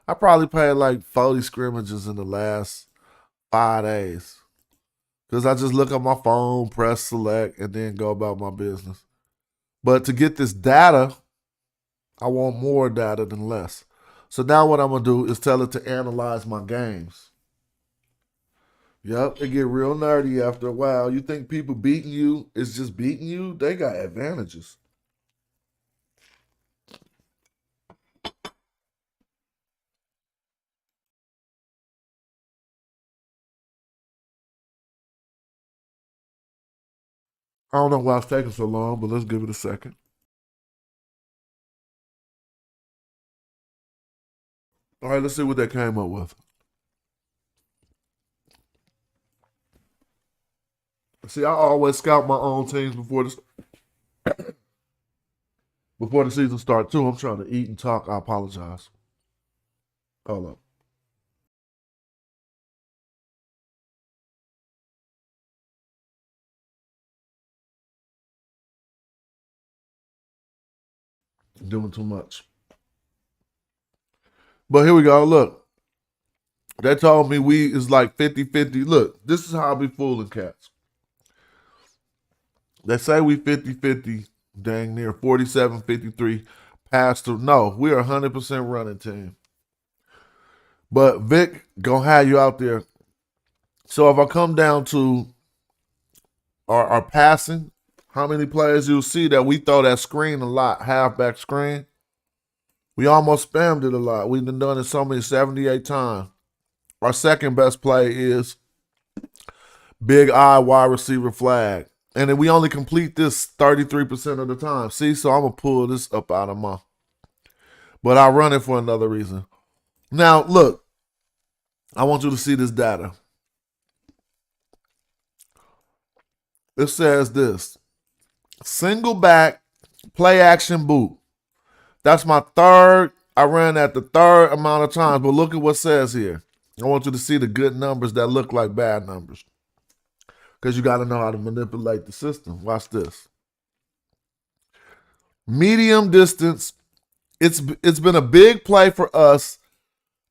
I probably played like 40 scrimmages in the last 5 days. Because I just look at my phone, press select, and then go about my business. But to get this data, I want more data than less. So now what I'm going to do is tell it to analyze my games. Yep, it get real nerdy after a while. You think people beating you is just beating you? They got advantages. I don't know why it's taking so long, but let's give it a second. All right, let's see what they came up with. See, I always scout my own teams before the season starts too. I'm trying to eat and talk. I apologize. Hold up. I'm doing too much. But here we go. Look. They told me we is like 50-50. Look, this is how I be fooling cats. They say we 50-50, dang near 47-53 pass through. No, we're 100% running team. But Vic gonna have you out there. So if I come down to our passing, how many players you'll see that we throw that screen a lot, halfback screen. We almost spammed it a lot. We've done it so many 78 times. Our second best play is big I wide receiver flag. And then we only complete this 33% of the time. See, so I'm going to pull this up out of my. But I run it for another reason. Now, look. I want you to see this data. It says this. Single back play action boot. That's my third. I ran that the third amount of times. But look at what it says here. I want you to see the good numbers that look like bad numbers. Because you got to know how to manipulate the system. Watch this. Medium distance. It's been a big play for us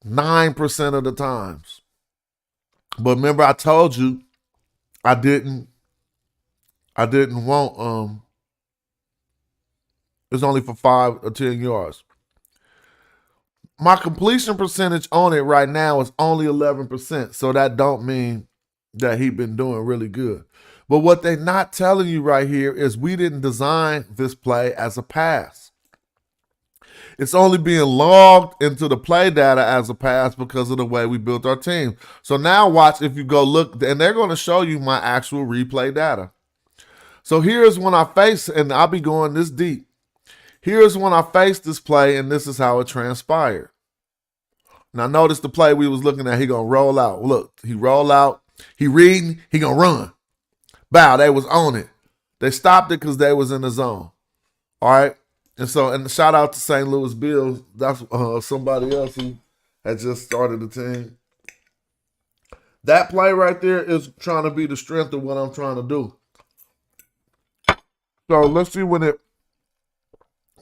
9% of the times. But remember I told you I didn't want it's only for 5 or 10 yards. My completion percentage on it right now is only 11%. So that don't mean that he been doing really good. But what they're not telling you right here is we didn't design this play as a pass. It's only being logged into the play data as a pass because of the way we built our team. So now watch if you go look, and they're going to show you my actual replay data. So here's when I face, and I'll be going this deep. Here's when I faced this play, and this is how it transpired. Now notice the play we was looking at, he going to roll out. Look, he roll out. He reading, he going to run. Bow, they was on it. They stopped it because they was in the zone. All right? And shout out to St. Louis Bills. That's somebody else who had just started the team. That play right there is trying to be the strength of what I'm trying to do. So let's see when it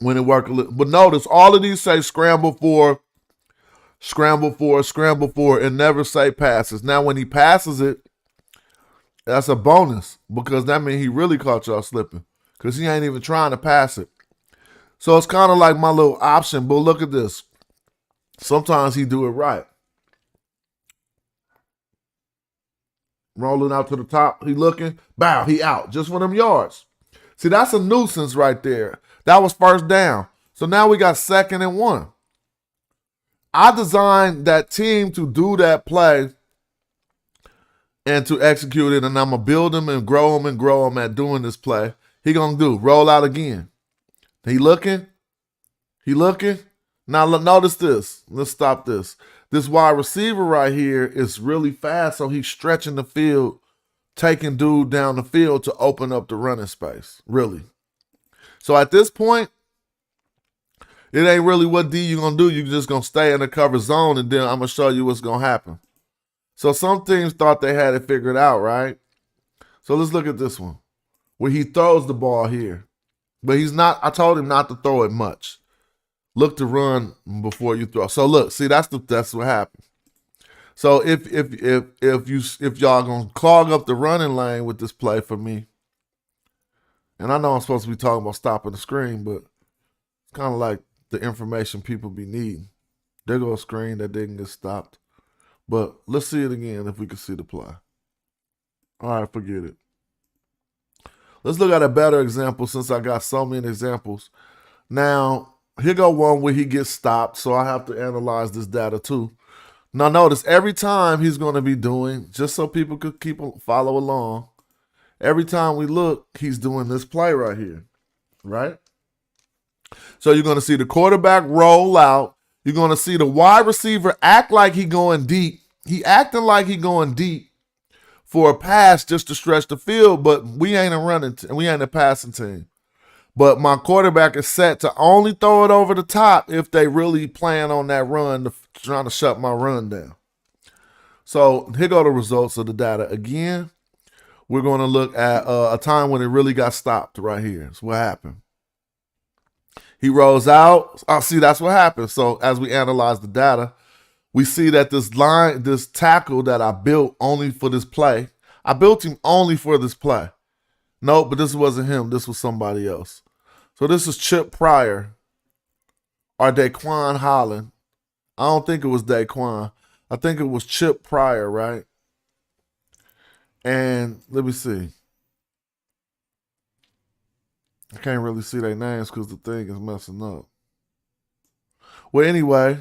worked a little. But notice all of these say scramble for, and never say passes. Now when he passes it, that's a bonus because that means he really caught y'all slipping because he ain't even trying to pass it. So it's kind of like my little option, but look at this. Sometimes he do it right. Rolling out to the top. He looking. Bow. He out. Just for them yards. See, that's a nuisance right there. That was first down. So now we got 2nd and 1. I designed that team to do that play and to execute it, and I'm going to build him and grow him at doing this play. He going to do. Roll out again. He looking. He looking. Now, notice this. Let's stop this. This wide receiver right here is really fast, so he's stretching the field, taking dude down the field to open up the running space, really. So at this point, it ain't really what D you going to do. You're just going to stay in the cover zone, and then I'm going to show you what's going to happen. So some teams thought they had it figured out, right? So let's look at this one, where he throws the ball here. But he's not, I told him not to throw it much. Look to run before you throw. So look, see, that's what happened. So if y'all gonna clog up the running lane with this play for me, and I know I'm supposed to be talking about stopping the screen, but it's kind of like the information people be needing. There goes a screen that didn't get stopped. But let's see it again if we can see the play. All right, forget it. Let's look at a better example since I got so many examples. Now, here go one where he gets stopped, so I have to analyze this data too. Now, notice every time he's going to be doing, just so people could follow along, every time we look, he's doing this play right here, right? So you're going to see the quarterback roll out. You're going to see the wide receiver act like he going deep. He acting like he going deep for a pass just to stretch the field, but we ain't a passing team. But my quarterback is set to only throw it over the top if they really plan on that run, trying to shut my run down. So here go the results of the data. Again, we're going to look at a time when it really got stopped right here. That's what happened. He rolls out. Oh, see, that's what happened. So as we analyze the data, we see that this tackle that I built only for this play, I built him only for this play. No, but this wasn't him. This was somebody else. So this is Chip Pryor or Daquan Holland. I don't think it was Daquan. I think it was Chip Pryor, right? And let me see. I can't really see their names because the thing is messing up. Well, anyway,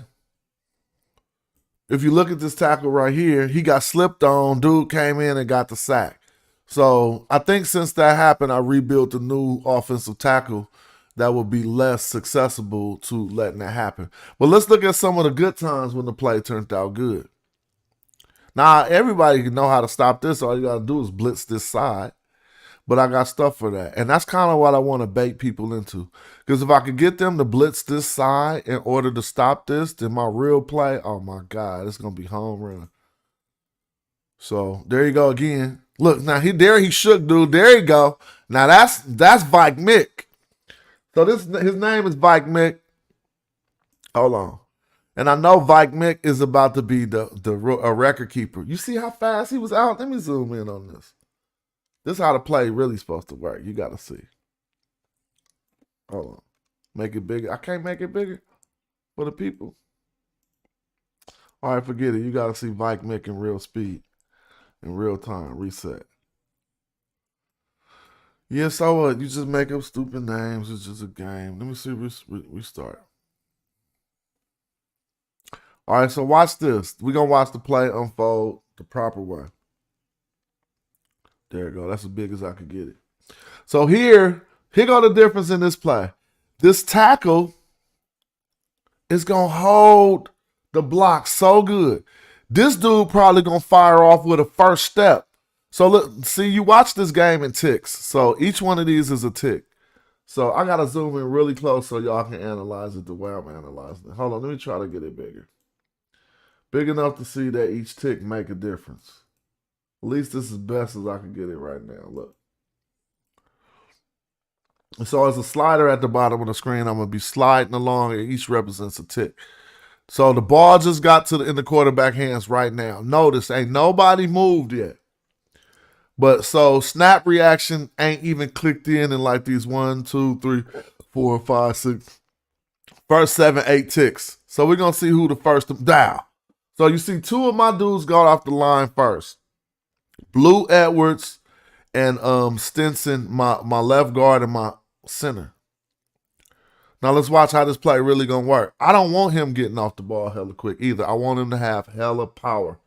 if you look at this tackle right here, he got slipped on. Dude came in and got the sack. So I think since that happened, I rebuilt a new offensive tackle that will be less accessible to letting that happen. But let's look at some of the good times when the play turned out good. Now, everybody can know how to stop this. All you got to do is blitz this side. But I got stuff for that. And that's kind of what I want to bait people into. Because if I could get them to blitz this side in order to stop this, then my real play, oh my God, it's going to be home run. So there you go again. Look, now he shook, dude. There you go. Now that's Vike Mick. So his name is Vike Mick. Hold on. And I know Vike Mick is about to be a record keeper. You see how fast he was out? Let me zoom in on this. This is how the play really supposed to work. You got to see. Hold on. Make it bigger. I can't make it bigger for the people. All right, forget it. You got to see Vike Mick in real speed, in real time. Reset. Yeah, so what? You just make up stupid names. It's just a game. Let me see. Restart. All right, so watch this. We're going to watch the play unfold the proper way. There you go. That's as big as I could get it. So here go the difference in this play. This tackle is going to hold the block so good. This dude probably going to fire off with a first step. So look, see, you watch this game in ticks. So each one of these is a tick. So I got to zoom in really close so y'all can analyze it the way I'm analyzing it. Hold on. Let me try to get it bigger. Big enough to see that each tick make a difference. At least this is best as I can get it right now. Look. So as a slider at the bottom of the screen, I'm going to be sliding along, and each represents a tick. So the ball just got in the quarterback hands right now. Notice, ain't nobody moved yet. But so snap reaction ain't even clicked in like these 1, 2, 3, 4, 5, 6, first 7, 8 ticks. So we're going to see who the first dial. So you see 2 of my dudes got off the line first. Blue Edwards and Stinson, my left guard and my center. Now let's watch how this play really gonna work. I don't want him getting off the ball hella quick either. I want him to have hella power.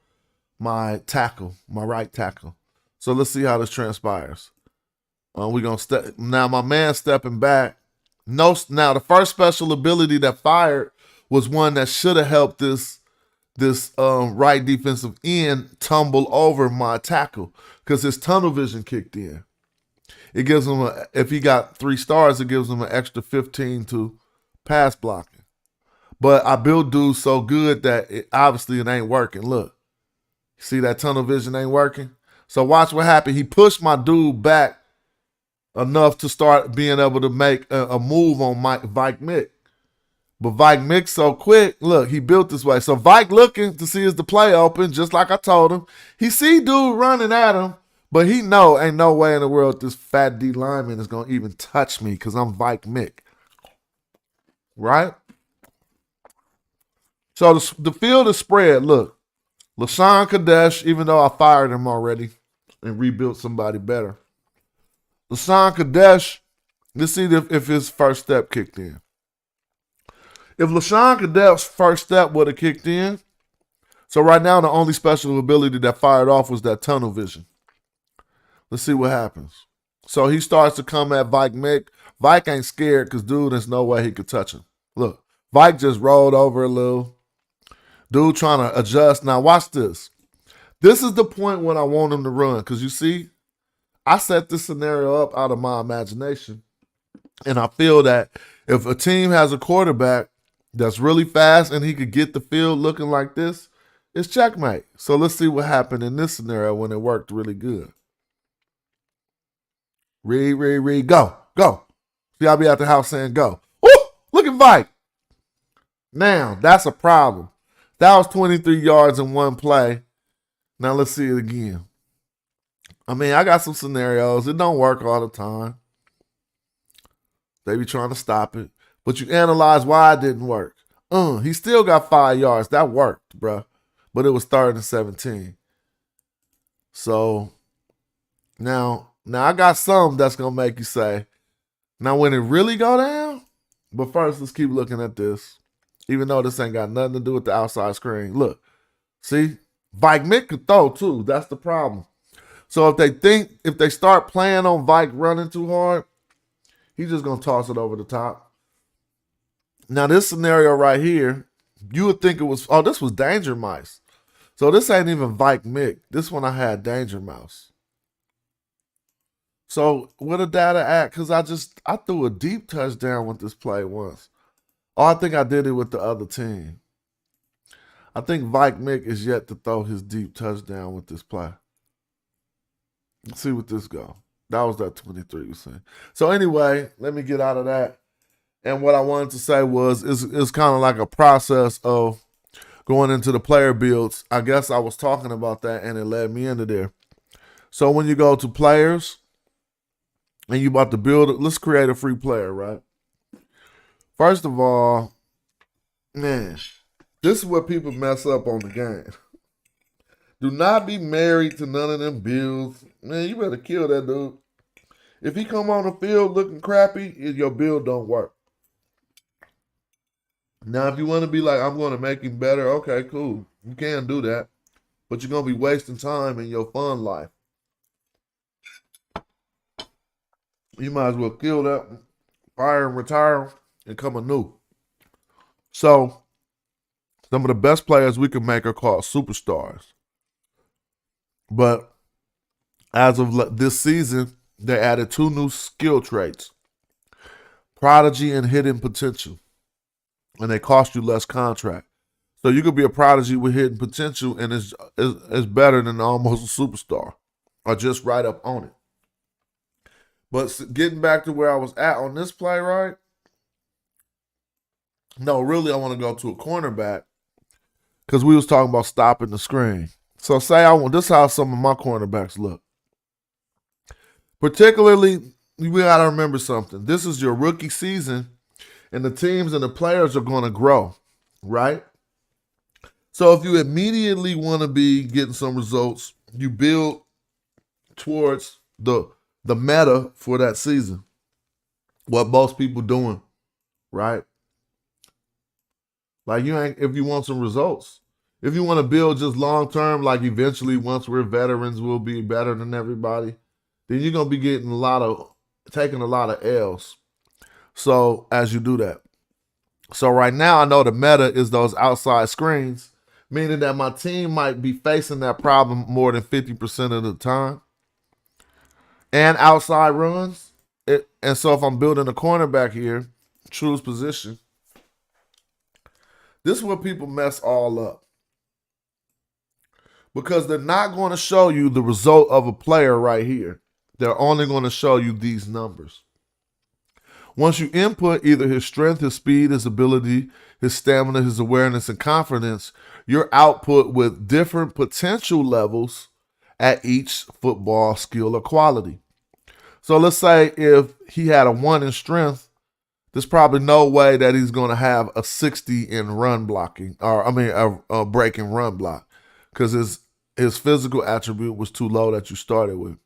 My tackle, my right tackle. So let's see how this transpires. We're gonna step now. My man stepping back. No, now the first special ability that fired was one that should have helped this right defensive end tumble over my tackle because his tunnel vision kicked in. It gives him if he got 3 stars, it gives him an extra 15 to pass blocking. But I built dudes so good that obviously it ain't working. Look, see that tunnel vision ain't working. So watch what happened. He pushed my dude back enough to start being able to make a move on Vike Mick. But Vike Mick so quick, look, he built this way. So Vike looking to see is the play open, just like I told him. He see dude running at him, but he know ain't no way in the world this fat D lineman is going to even touch me because I'm Vike Mick. Right? So the field is spread. Look, LaShawn Kadesh, even though I fired him already and rebuilt somebody better. LaShawn Kadesh, let's see if his first step kicked in. If LaShawn Kadesh's first step would have kicked in, so right now the only special ability that fired off was that tunnel vision. Let's see what happens. So he starts to come at Vike Mick. Vike ain't scared because dude, there's no way he could touch him. Look, Vike just rolled over a little. Dude trying to adjust. Now watch this. This is the point when I want him to run because you see, I set this scenario up out of my imagination. And I feel that if a team has a quarterback that's really fast and he could get the field looking like this, it's checkmate. So let's see what happened in this scenario when it worked really good. Read, go. See, I'll be at the house saying go. Woo! Look at Vike. Now, that's a problem. That was 23 yards in one play. Now let's see it again. I mean, I got some scenarios. It don't work all the time. They be trying to stop it. But you analyze why it didn't work. He still got 5 yards. That worked, bro. But it was 3rd and 17. So, now I got some that's going to make you say, now when it really go down, but first let's keep looking at this. Even though this ain't got nothing to do with the outside screen. Look, see? Vike Mick could throw too. That's the problem. So if they start playing on Vike running too hard, he's just going to toss it over the top. Now, this scenario right here, you would think it was, this was Danger Mice. So this ain't even Vike Mick. This one I had Danger Mouse. So where the data at? Because I threw a deep touchdown with this play once. I think I did it with the other team. I think Vike Mick is yet to throw his deep touchdown with this play. Let's see what this go. That was that 23 was saying. So anyway, let me get out of that. And what I wanted to say was it's kind of like a process of going into the player builds. I guess I was talking about that and it led me into there. So when you go to players and you about to build, let's create a free player, right? First of all, man, this is where people mess up on the game. Do not be married to none of them builds. Man, you better kill that dude. If he come on the field looking crappy, your build don't work. Now, if you want to be like, I'm going to make him better, okay, cool. You can do that. But you're going to be wasting time in your fun life. You might as well kill that, fire and retire, and come anew. So, some of the best players we can make are called superstars. But as of this season, they added 2 new skill traits, prodigy and hidden potential. And they cost you less contract. So you could be a prodigy with hidden potential and it's better than almost a superstar or just right up on it. But getting back to where I was at on this play, right? No, really, I want to go to a cornerback because we was talking about stopping the screen. So say this is how some of my cornerbacks look. Particularly, we got to remember something. This is your rookie season, and the teams and the players are going to grow, right? So if you immediately want to be getting some results, you build towards the meta for that season. What most people doing, right? Like you ain't if you want some results. If you want to build just long term, like eventually once we're veterans, we'll be better than everybody. Then you're gonna be getting taking a lot of L's. So as you do that. So right now I know the meta is those outside screens, meaning that my team might be facing that problem more than 50% of the time. And outside runs. And so if I'm building a cornerback here, choose position, this is where people mess all up. Because they're not going to show you the result of a player right here. They're only going to show you these numbers. Once you input either his strength, his speed, his ability, his stamina, his awareness, and confidence, your output with different potential levels at each football skill or quality. So let's say if he had a 1 in strength, there's probably no way that he's going to have a 60 in run blocking, or a breaking run block, because his physical attribute was too low that you started with.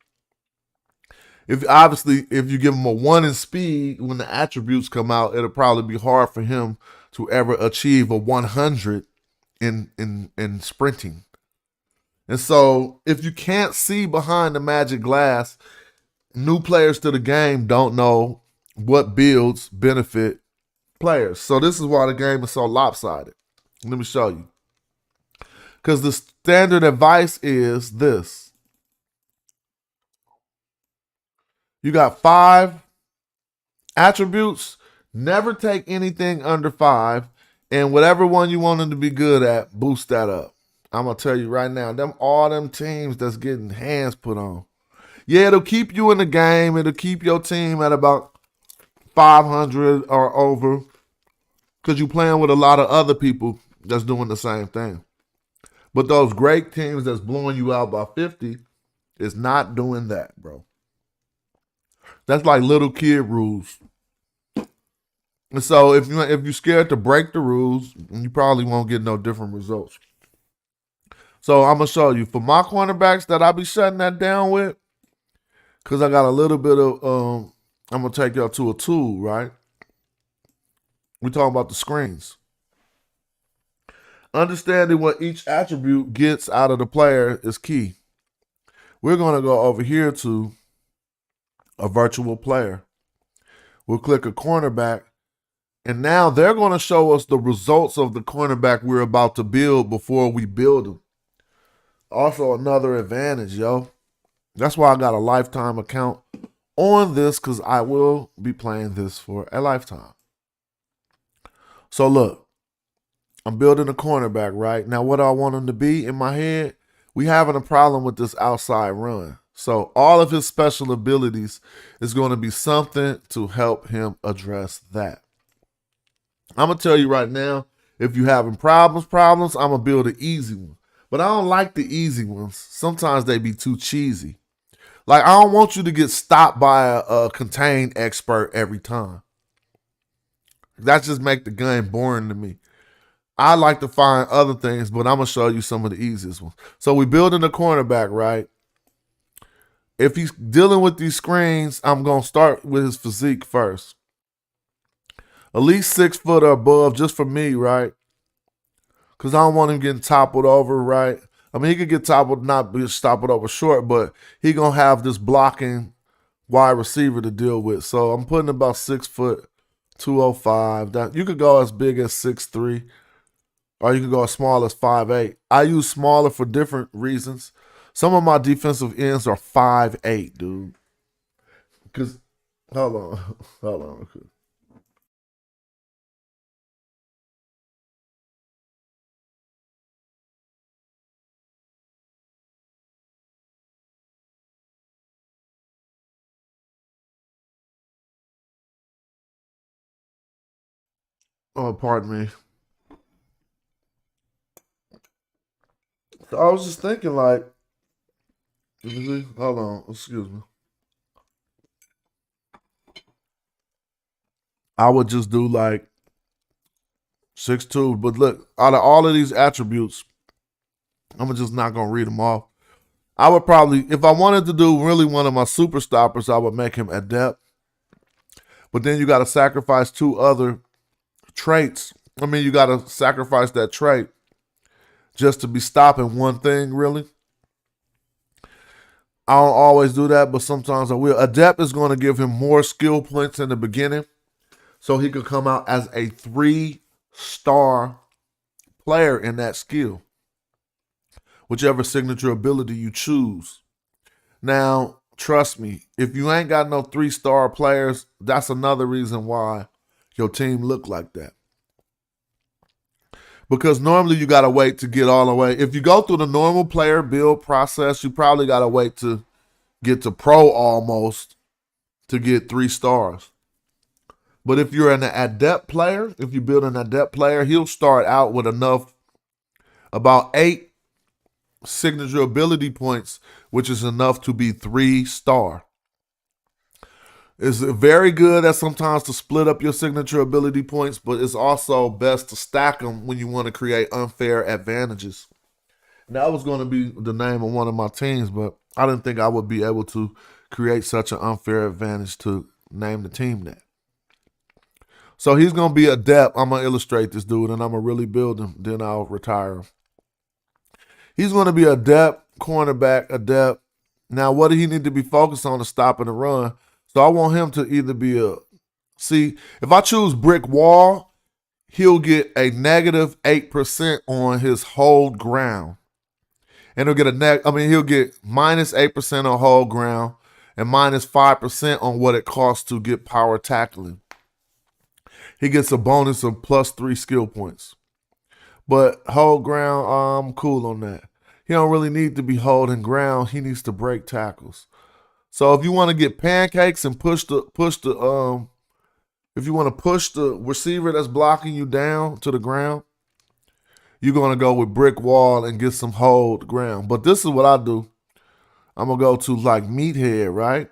If you give him a 1 in speed, when the attributes come out, it'll probably be hard for him to ever achieve a 100 in sprinting. And so if you can't see behind the magic glass, new players to the game don't know what builds benefit players. So this is why the game is so lopsided. Let me show you. Because the standard advice is this. You got 5 attributes. Never take anything under 5. And whatever one you want them to be good at, boost that up. I'm going to tell you right now, all them teams that's getting hands put on. Yeah, it'll keep you in the game. It'll keep your team at about 500 or over, because you're playing with a lot of other people that's doing the same thing. But those great teams that's blowing you out by 50 is not doing that, bro. That's like little kid rules. And so if you're scared to break the rules, you probably won't get no different results. So I'm going to show you. For my cornerbacks that I be shutting that down with, because I got a little bit of, I'm going to take y'all to a tool, right? We're talking about the screens. Understanding what each attribute gets out of the player is key. We're going to go over here to a virtual player. We'll click a cornerback, and now they're going to show us the results of the cornerback we're about to build before we build them. Also another advantage, yo. That's why I got a lifetime account on this, because I will be playing this for a lifetime. So look, I'm building a cornerback, right? Now what do I want him to be in my head? We having a problem with this outside run. So all of his special abilities is going to be something to help him address that. I'm going to tell you right now, if you're having problems, I'm going to build an easy one. But I don't like the easy ones. Sometimes they be too cheesy. Like, I don't want you to get stopped by a contain expert every time. That just make the game boring to me. I like to find other things, but I'm going to show you some of the easiest ones. So we building a cornerback, right? If he's dealing with these screens, I'm going to start with his physique first. At least 6 foot or above, just for me, right? Because I don't want him getting toppled over, right? I mean, he could get toppled, not be toppled over short, but he going to have this blocking wide receiver to deal with. So I'm putting about 6 foot, 205. You could go as big as 6'3", or you could go as small as 5'8". I use smaller for different reasons. Some of my defensive ends are 5'8", dude. Because, hold on. Oh, pardon me. So I was just thinking, like, hold on, excuse me. I would just do like 6'2", but look, out of all of these attributes, I'm just not gonna read them off. I would probably, if I wanted to do really one of my super stoppers, I would make him adept. But then you got to sacrifice 2 other traits. I mean, you got to sacrifice that trait just to be stopping one thing, really. I don't always do that, but sometimes I will. Adept is going to give him more skill points in the beginning, so he could come out as a 3-star player in that skill, whichever signature ability you choose. Now, trust me, if you ain't got no 3-star players, that's another reason why your team look like that. Because normally you got to wait to get all the way. If you go through the normal player build process, you probably got to wait to get to pro almost to get 3 stars. But if you're an adept player, if you build an adept player, he'll start out with about 8 signature ability points, which is enough to be 3-star. It's very good at sometimes to split up your signature ability points, but it's also best to stack them when you want to create unfair advantages. And that was going to be the name of one of my teams, but I didn't think I would be able to create such an unfair advantage to name the team that. So he's going to be adept. I'm going to illustrate this dude, and I'm going to really build him. Then I'll retire him. He's going to be adept, cornerback, adept. Now, what do he need to be focused on is stopping the run? So I want him to either be see, if I choose brick wall, he'll get a negative 8% on his hold ground. And he'll get he'll get minus 8% on hold ground and minus 5% on what it costs to get power tackling. He gets a bonus of plus 3 skill points. But hold ground, I'm cool on that. He don't really need to be holding ground. He needs to break tackles. So if you want to get pancakes and if you want to push the receiver that's blocking you down to the ground, you're going to go with brick wall and get some hold ground. But this is what I do. I'm going to go to like meathead, right?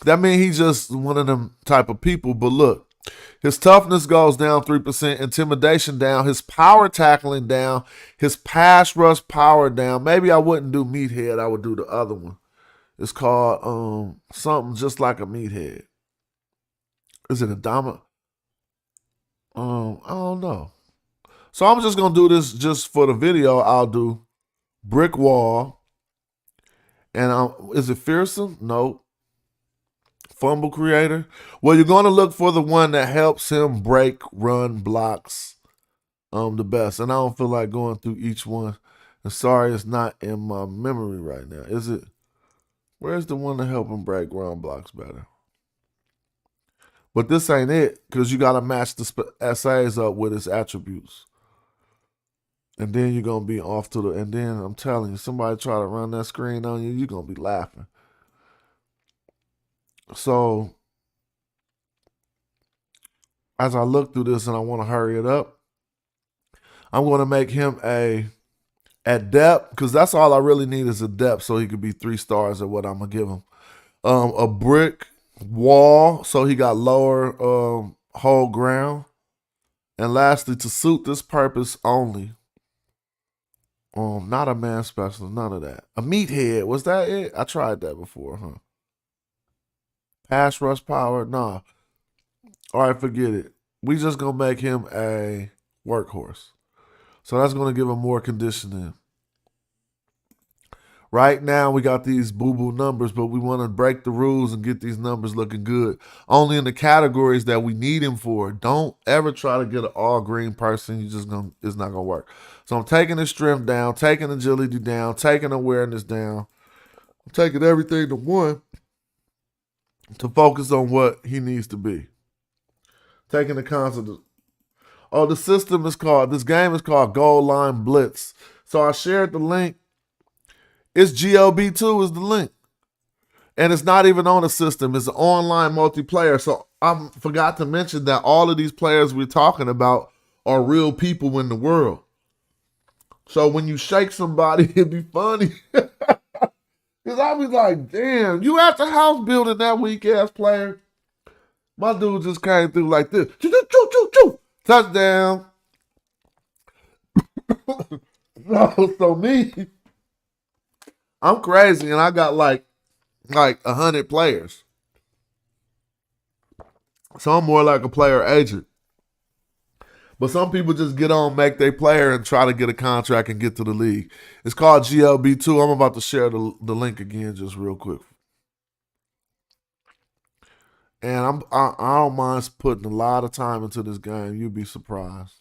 That means he's just one of them type of people. But look, his toughness goes down 3%, intimidation down, his power tackling down, his pass rush power down. Maybe I wouldn't do meathead. I would do the other one. It's called something just like a meathead. Is it a dominant? I don't know. So I'm just going to do this just for the video. I'll do brick wall. And is it fearsome? No. Fumble creator. Well, you're going to look for the one that helps him break, run, blocks the best. And I don't feel like going through each one. And sorry, it's not in my memory right now. Is it? Where's the one to help him break, run, blocks better? But this ain't it, because you got to match the essays up with his attributes. And then you're going to be off to the, and then I'm telling you, somebody try to run that screen on you, you're going to be laughing. So, as I look through this and I want to hurry it up, I'm going to make him a adept, because that's all I really need is adept, so he could be 3 stars at what I'm going to give him. A brick wall, so he got lower hold ground. And lastly, to suit this purpose only, not a man specialist, none of that. A meathead, was that it? I tried that before, huh? Pass rush power, nah. All right, forget it. We just gonna make him a workhorse. So that's gonna give him more conditioning. Right now, we got these boo-boo numbers, but we want to break the rules and get these numbers looking good. Only in the categories that we need him for. Don't ever try to get an all-green person. It's not going to work. So I'm taking his strength down, taking agility down, taking awareness down. I'm taking everything to 1 to focus on what he needs to be. Taking the concept. This game is called Goal Line Blitz. So I shared the link. It's GLB2 is the link. And it's not even on the system. It's an online multiplayer. So I forgot to mention that all of these players we're talking about are real people in the world. So when you shake somebody, it'd be funny. Because I was like, damn, you at the house building that weak-ass player? My dude just came through like this. Touchdown. No, so me... I'm crazy, and I got like 100 players. So I'm more like a player agent. But some people just get on, make their player, and try to get a contract and get to the league. It's called GLB2. I'm about to share the link again just real quick. And I don't mind putting a lot of time into this game. You'd be surprised.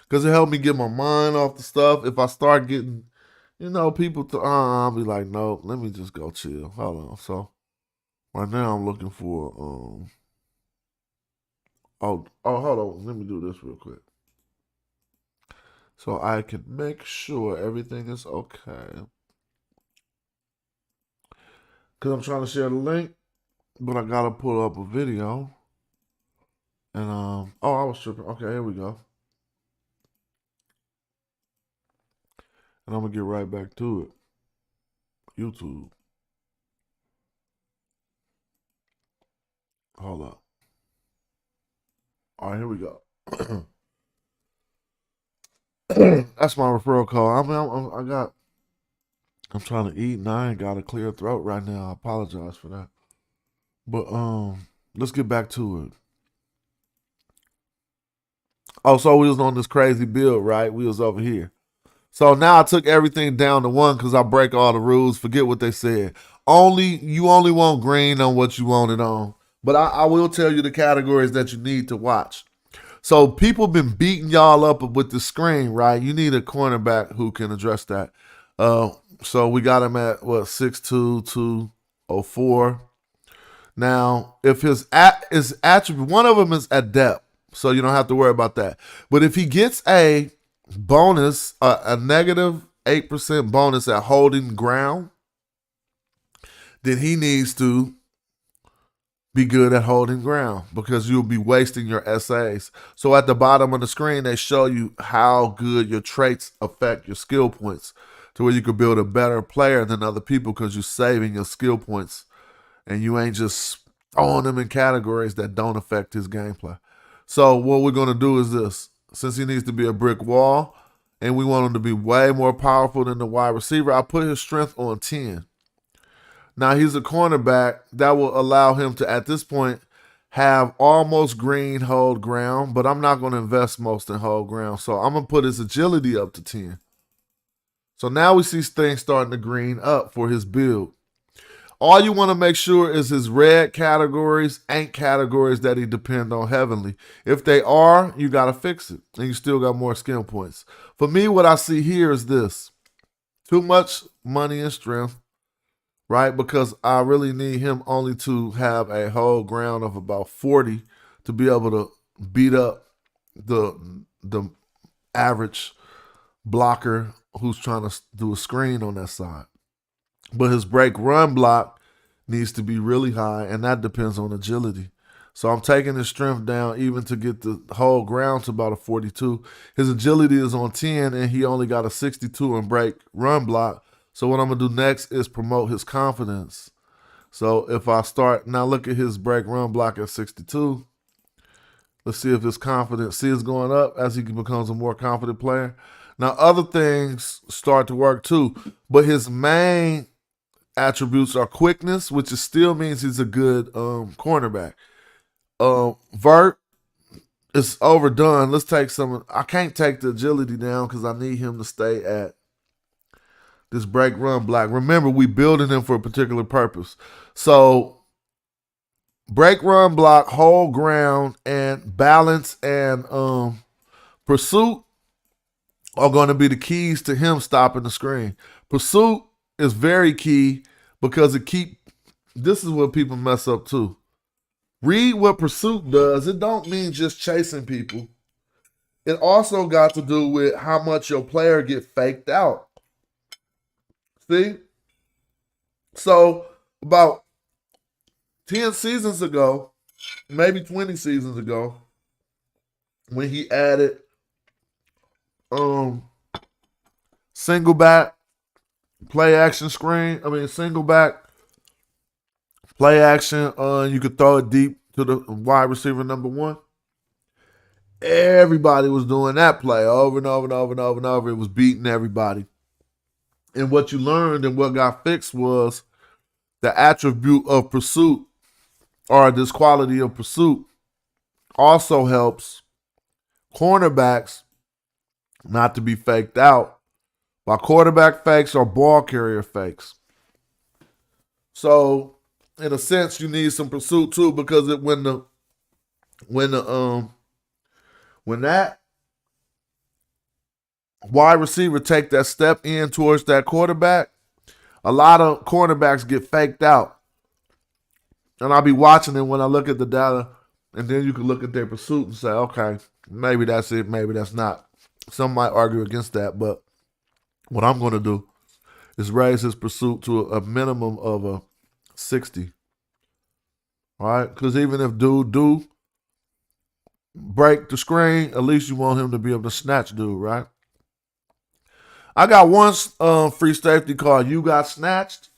Because it helped me get my mind off the stuff. If I start getting, people, I'll be like, no, let me just go chill. Hold on. So right now I'm looking for, hold on. Let me do this real quick. So I can make sure everything is okay. Because I'm trying to share the link, but I got to pull up a video. And, I was tripping. Okay, here we go. And I'm going to get right back to it. YouTube. Hold up. All right, here we go. That's my referral code. I'm trying to eat and I ain't got a clear throat right now. I apologize for that. But let's get back to it. Oh, so we was on this crazy build, right? We was over here. So now I took everything down to one because I break all the rules. Forget what they said. You only want green on what you want it on. But I will tell you the categories that you need to watch. So people been beating y'all up with the screen, right? You need a cornerback who can address that. So we got him at 6'2", 204. Now, if his attribute, one of them is at depth, so you don't have to worry about that. But if he gets a bonus, a negative 8% bonus at holding ground, then he needs to be good at holding ground because you'll be wasting your essays. So at the bottom of the screen, they show you how good your traits affect your skill points to where you could build a better player than other people because you're saving your skill points and you ain't just throwing them in categories that don't affect his gameplay. So what we're going to do is this. Since he needs to be a brick wall and we want him to be way more powerful than the wide receiver, I put his strength on 10. Now, he's a cornerback that will allow him to, at this point, have almost green hold ground, but I'm not going to invest most in hold ground. So I'm going to put his agility up to 10. So now we see things starting to green up for his build. All you want to make sure is his red categories ain't categories that he depend on heavily. If they are, you got to fix it, and you still got more skill points. For me, what I see here is this. Too much money and strength. Right? Because I really need him only to have a whole ground of about 40 to be able to beat up the average blocker who's trying to do a screen on that side. But his break run block needs to be really high, and that depends on agility. So I'm taking his strength down even to get the whole ground to about a 42. His agility is on 10, and he only got a 62 in break run block. So what I'm going to do next is promote his confidence. So if I start, now look at his break run block at 62. Let's see if his confidence is going up as he becomes a more confident player. Now other things start to work too, but his main attributes are quickness, which still means he's a good cornerback. Vert is overdone. Let's take some. I can't take the agility down because I need him to stay at this break run block. Remember, we building him for a particular purpose. So break run block, hold ground, and balance and pursuit are going to be the keys to him stopping the screen. Pursuit is very key because this is what people mess up too. Read what pursuit does. It don't mean just chasing people. It also got to do with how much your player get faked out. See? So about 10 seasons ago, maybe 20 seasons ago, when he added single back play action screen, single back play action, you could throw it deep to the wide receiver number 1. Everybody was doing that play over and over and over and over and over. It was beating everybody. And what you learned and what got fixed was the attribute of pursuit, or this quality of pursuit, also helps cornerbacks not to be faked out by quarterback fakes or ball carrier fakes. So, in a sense, you need some pursuit too, because when that wide receiver take that step in towards that quarterback, a lot of cornerbacks get faked out. And I'll be watching it when I look at the data, and then you can look at their pursuit and say, okay, maybe that's it, maybe that's not. Some might argue against that, but what I'm going to do is raise his pursuit to a minimum of a 60. All right? Because even if dude do break the screen, at least you want him to be able to snatch dude, right? I got one free safety called You Got Snatched.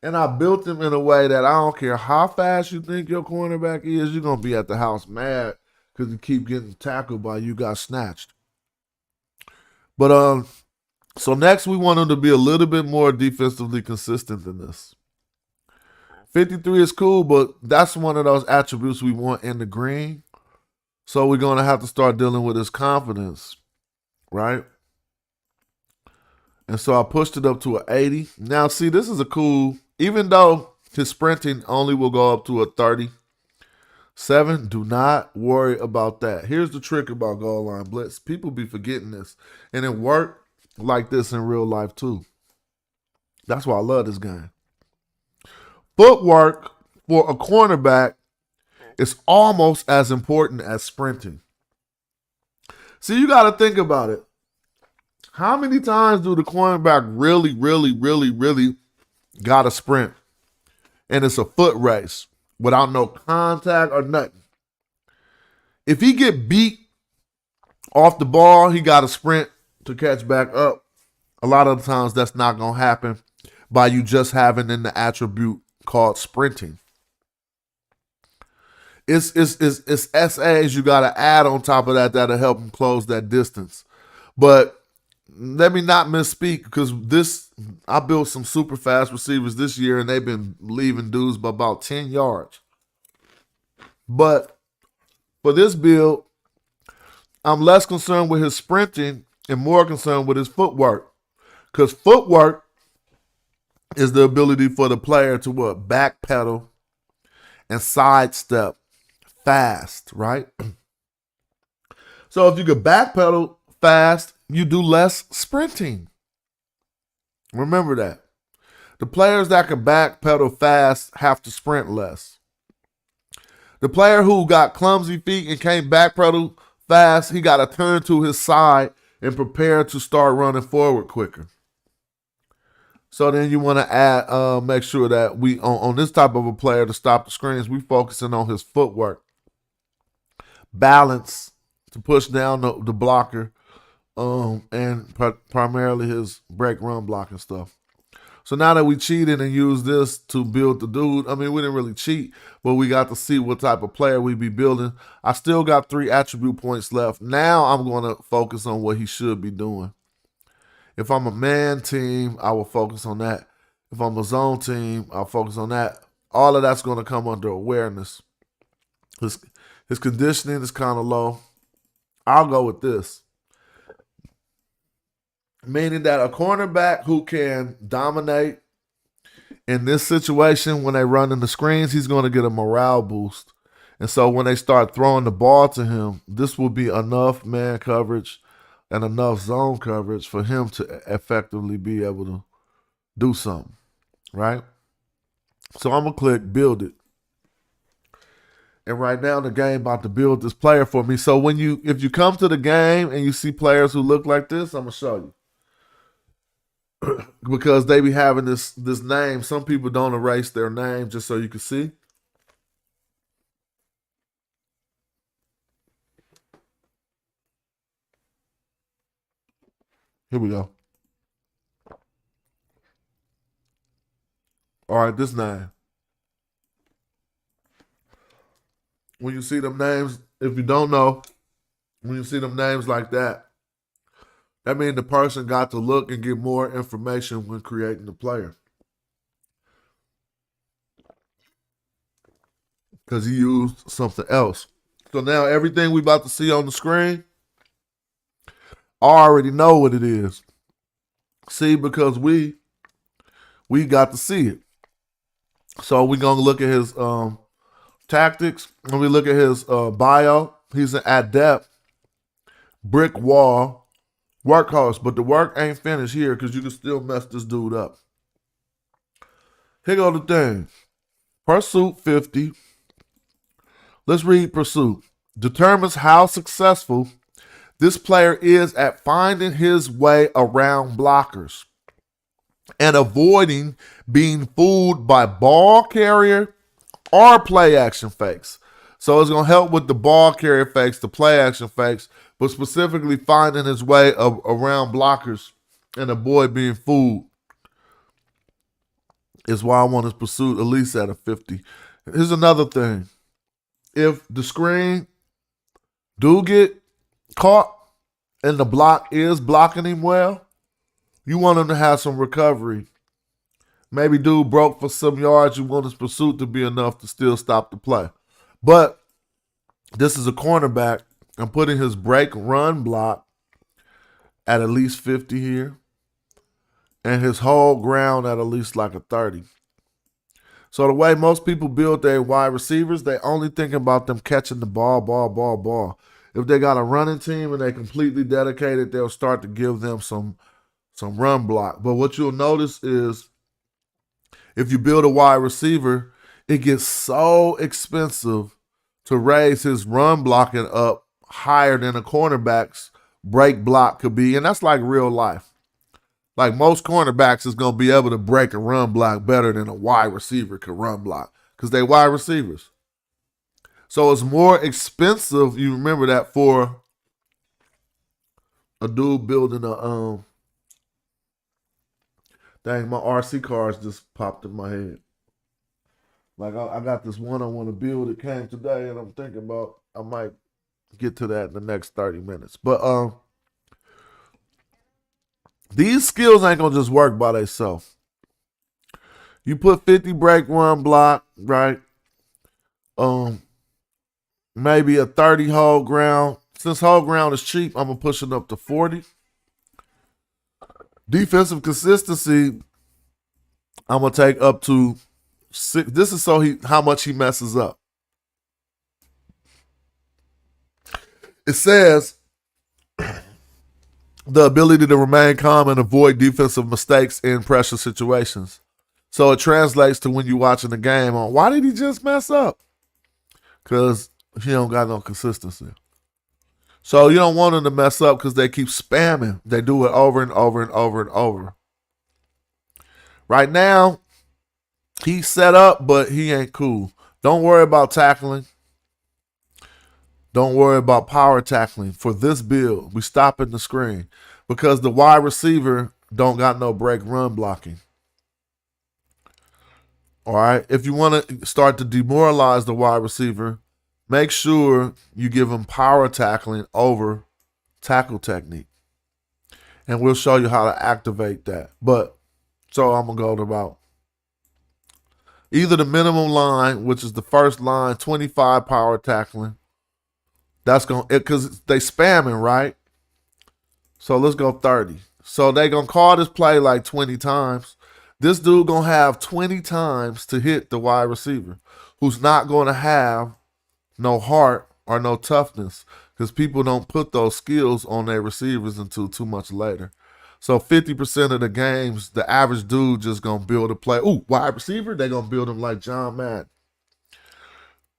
And I built him in a way that I don't care how fast you think your cornerback is, you're going to be at the house mad because you keep getting tackled by You Got Snatched. But so next we want him to be a little bit more defensively consistent than this. 53 is cool, but that's one of those attributes we want in the green. So we're going to have to start dealing with his confidence, right? And so I pushed it up to an 80. Now, see, this is a cool, even though his sprinting only will go up to a 37, do not worry about that. Here's the trick about goal line blitz. People be forgetting this. And it worked like this in real life too. That's why I love this game. Footwork for a cornerback is almost as important as sprinting. See, you got to think about it. How many times do the cornerback really got to sprint? And it's a foot race without no contact or nothing. If he get beat off the ball, he got to sprint to catch back up. A lot of the times that's not going to happen by you just having in the attribute called sprinting. It's SAs you got to add on top of that that'll help him close that distance. But let me not misspeak, because I built some super fast receivers this year and they've been leaving dudes by about 10 yards. But for this build, I'm less concerned with his sprinting and more concerned with his footwork. Because footwork is the ability for the player to backpedal and sidestep fast, right? So if you could backpedal fast, you do less sprinting. Remember that. The players that can backpedal fast have to sprint less. The player who got clumsy feet and can't backpedal fast, he got to turn to his side and prepare to start running forward quicker. So then you want to make sure that we, on this type of a player to stop the screens, we focusing on his footwork. Balance to push down the blocker, and primarily his break run blocking stuff. So now that we cheated and used this to build the dude, I mean, we didn't really cheat, but we got to see what type of player we be building. I still got 3 attribute points left. Now I'm going to focus on what he should be doing. If I'm a man team, I will focus on that. If I'm a zone team, I'll focus on that. All of that's going to come under awareness. His conditioning is kind of low. I'll go with this. Meaning that a cornerback who can dominate in this situation when they run in the screens, he's going to get a morale boost. And so when they start throwing the ball to him, this will be enough man coverage and enough zone coverage for him to effectively be able to do something, right? So I'm going to click build it. And right now the game about to build this player for me. So if you come to the game and you see players who look like this, I'm going to show you. Because they be having this name. Some people don't erase their name just so you can see. Here we go. All right, this name. When you see them names, if you don't know, when you see them names like that, That means the person got to look and get more information when creating the player. Because he used something else. So now everything we about to see on the screen, I already know what it is. See, because we got to see it. So we're going to look at his tactics. When we look at his bio, he's an adept, brick wall, workhorse. But the work ain't finished here because you can still mess this dude up. Here go the thing. Pursuit 50. Let's read Pursuit. Determines how successful this player is at finding his way around blockers and avoiding being fooled by ball carrier or play action fakes. So it's going to help with the ball carrier fakes, the play action fakes, but specifically finding his way around blockers and avoid being fooled is why I want his Pursuit at least at a 50. Here's another thing. If the screen do get caught and the block is blocking him well, you want him to have some recovery. Maybe dude broke for some yards. You want his Pursuit to be enough to still stop the play. But this is a cornerback. I'm putting his break run block at least 50 here. And his whole ground at least like a 30. So the way most people build their wide receivers, they only think about them catching the ball. If they got a running team and they completely dedicated, they'll start to give them some run block. But what you'll notice is if you build a wide receiver, it gets so expensive to raise his run blocking up higher than a cornerback's break block could be. And that's like real life. Like most cornerbacks is going to be able to break a run block better than a wide receiver could run block because they wide receivers. So it's more expensive, you remember that, for a dude building a dang, my RC cars just popped in my head. Like I got this one I want to build. It came today and I'm thinking about I might get to that in the next 30 minutes. But these skills ain't gonna just work by themselves. You put 50 break run block, right? Maybe a 30 whole ground. Since whole ground is cheap, I'm gonna push it up to 40. Defensive consistency, I'm gonna take up to 6. This is so how much he messes up. It says the ability to remain calm and avoid defensive mistakes in pressure situations. So it translates to when you're watching the game on why did he just mess up? Because he don't got no consistency. So you don't want him to mess up because they keep spamming. They do it over and over and over and over. Right now, he's set up, but he ain't cool. Don't worry about tackling. Don't worry about power tackling. For this build, we stop in the screen because the wide receiver don't got no break run blocking. All right. If you want to start to demoralize the wide receiver, make sure you give him power tackling over tackle technique. And we'll show you how to activate that. But so I'm going to go to about either the minimum line, which is the first line, 25 power tackling. That's going to, because they spamming, right? So let's go 30. So they going to call this play like 20 times. This dude going to have 20 times to hit the wide receiver who's not going to have no heart or no toughness because people don't put those skills on their receivers until too much later. So 50% of the games, the average dude just going to build a play. Ooh, wide receiver, they're going to build him like John Madden.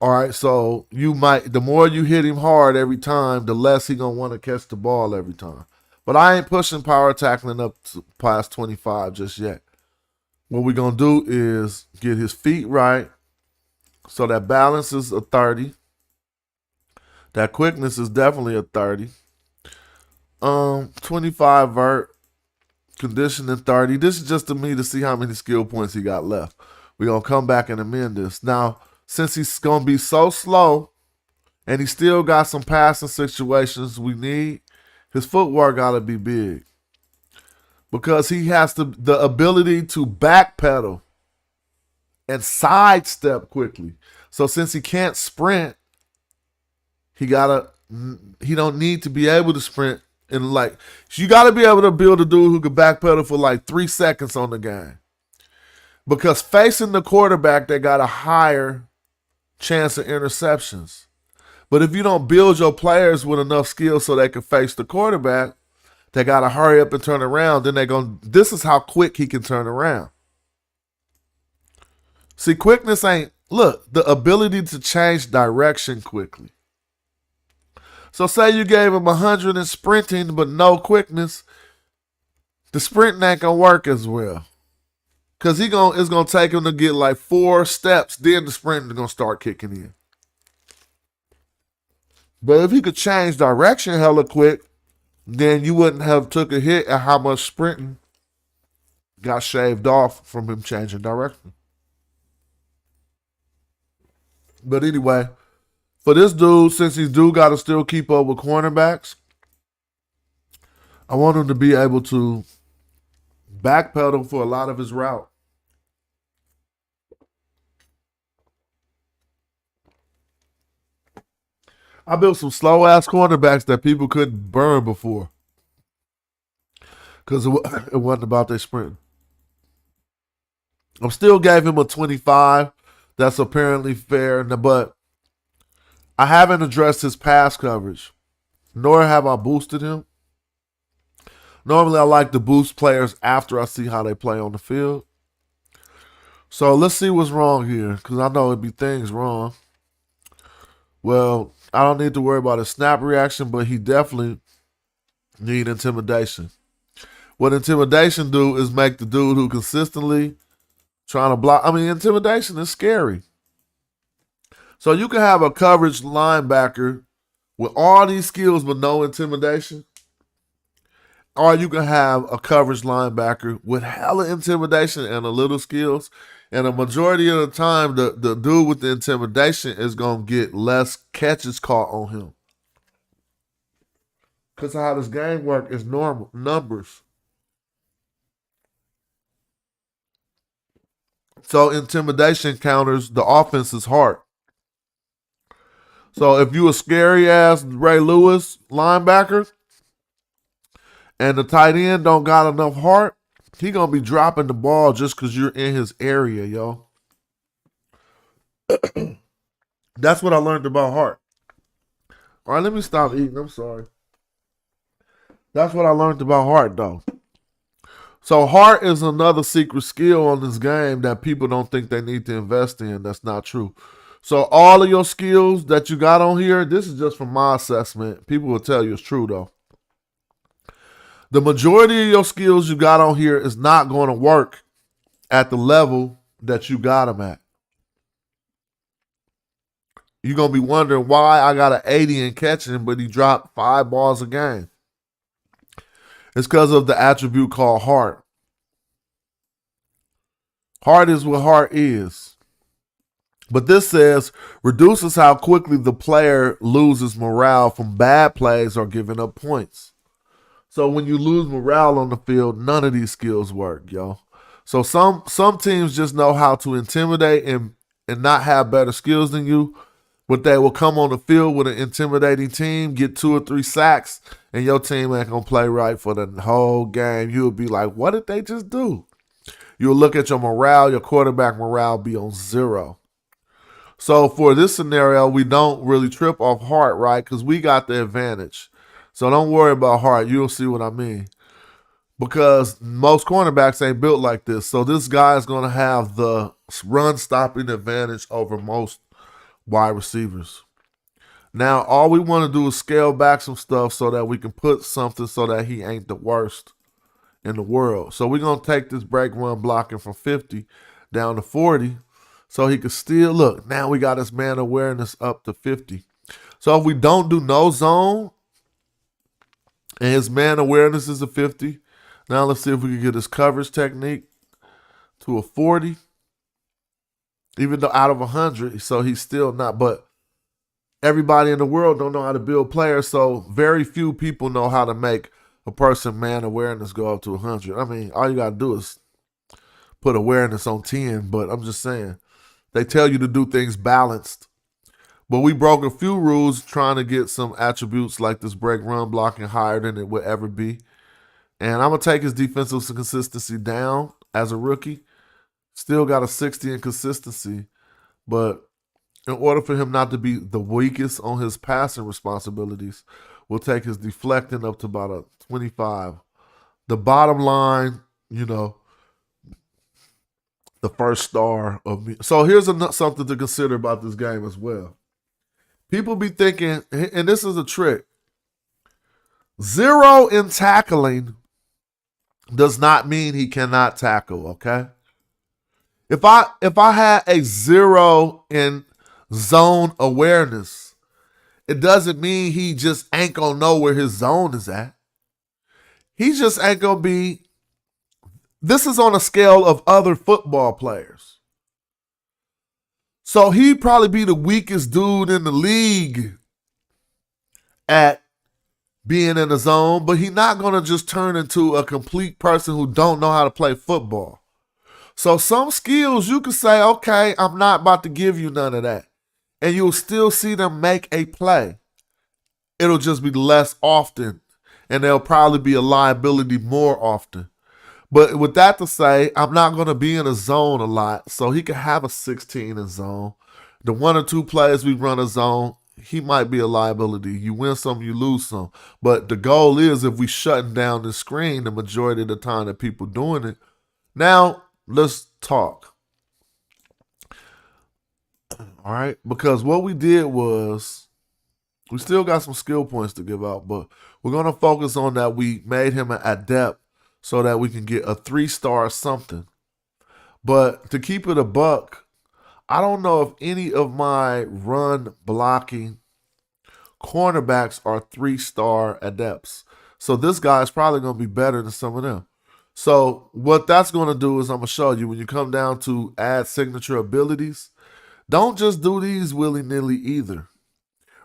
All right, so the more you hit him hard every time, the less he going to want to catch the ball every time. But I ain't pushing power tackling up to past 25 just yet. What we're going to do is get his feet right. So that balance is a 30. That quickness is definitely a 30. 25 vert. Conditioning 30. This is just to me to see how many skill points he got left. We're going to come back and amend this. Now, since he's going to be so slow and he still got some passing situations, we need His footwork got to be big because he has the ability to backpedal and sidestep quickly. So since he can't sprint, he don't need to be able to sprint. And like, you got to be able to build a dude who can backpedal for like 3 seconds on the game. Because facing the quarterback, they got a higher chance of interceptions. But if you don't build your players with enough skill so they can face the quarterback, they got to hurry up and turn around. Then this is how quick he can turn around. See, quickness ain't, look, the ability to change direction quickly. So say you gave him 100 in sprinting but no quickness, the sprinting ain't going to work as well. Because it's going to take him to get like 4 steps, then the sprinting is going to start kicking in. But if he could change direction hella quick, then you wouldn't have took a hit at how much sprinting got shaved off from him changing direction. But anyway, for this dude, since he do got to still keep up with cornerbacks, I want him to be able to backpedal for a lot of his route. I built some slow ass cornerbacks that people couldn't burn before because it wasn't about their sprint. I still gave him a 25. That's apparently fair, but I haven't addressed his pass coverage, nor have I boosted him. Normally, I like to boost players after I see how they play on the field. So let's see what's wrong here, because I know it'd be things wrong. Well, I don't need to worry about a snap reaction, but he definitely need intimidation. What intimidation do is make the dude who consistently trying to block. I mean, intimidation is scary. So you can have a coverage linebacker with all these skills but no intimidation. Or you can have a coverage linebacker with hella intimidation and a little skills. And a majority of the time, the dude with the intimidation is going to get less catches caught on him. Because how this game work is normal numbers. So intimidation counters the offense's heart. So if you a scary ass Ray Lewis linebacker and the tight end don't got enough heart, he gonna be dropping the ball just because you're in his area, yo. That's what I learned about heart. All right, let me stop eating. I'm sorry. That's what I learned about heart, though. So heart is another secret skill on this game that people don't think they need to invest in. That's not true. So all of your skills that you got on here, this is just from my assessment. People will tell you it's true, though. The majority of your skills you got on here is not going to work at the level that you got them at. You're going to be wondering why I got an 80 in catching, but he dropped 5 balls a game. It's because of the attribute called heart. Heart is what heart is. But this says reduces how quickly the player loses morale from bad plays or giving up points. So when you lose morale on the field, none of these skills work, yo. So some teams just know how to intimidate and not have better skills than you, but they will come on the field with an intimidating team, get 2 or 3 sacks, and your team ain't going to play right for the whole game. You'll be like, what did they just do? You'll look at your morale, your quarterback morale be on 0. So for this scenario, we don't really trip off heart, right? Because we got the advantage. So don't worry about heart. You'll see what I mean. Because most cornerbacks ain't built like this. So this guy is going to have the run-stopping advantage over most wide receivers. Now, all we want to do is scale back some stuff so that we can put something so that he ain't the worst in the world. So we're going to take this break run blocking from 50 down to 40 so he can still, look, now we got his man awareness up to 50. So if we don't do no zone and his man awareness is a 50, now let's see if we can get his coverage technique to a 40. Even though out of 100, so he's still not, but everybody in the world don't know how to build players, so very few people know how to make a person man awareness go up to 100. I mean, all you got to do is put awareness on 10, but I'm just saying. They tell you to do things balanced. But we broke a few rules trying to get some attributes like this break run blocking higher than it would ever be. And I'm going to take his defensive consistency down as a rookie. Still got a 60 in consistency. But in order for him not to be the weakest on his passing responsibilities, we'll take his deflecting up to about a 25. The bottom line, the first star of me. So here's something to consider about this game as well. People be thinking, and this is a trick, 0 in tackling does not mean he cannot tackle, okay? If I had a 0 in zone awareness, it doesn't mean he just ain't gonna know where his zone is at. He just ain't gonna be. This is on a scale of other football players. So he'd probably be the weakest dude in the league at being in the zone, but he's not going to just turn into a complete person who don't know how to play football. So some skills you could say, okay, I'm not about to give you none of that. And you'll still see them make a play. It'll just be less often, and there'll probably be a liability more often. But with that to say, I'm not going to be in a zone a lot, so he could have a 16 in zone. The 1 or 2 plays we run a zone, he might be a liability. You win some, you lose some. But the goal is if we shutting down the screen the majority of the time that people doing it. Now, let's talk. All right? Because what we did was, we still got some skill points to give out, but we're going to focus on that we made him an adept so that we can get a 3-star something. But to keep it a buck, I don't know if any of my run blocking cornerbacks are 3-star adepts. So this guy is probably going to be better than some of them. So what that's going to do is I'm going to show you when you come down to add signature abilities, don't just do these willy-nilly either.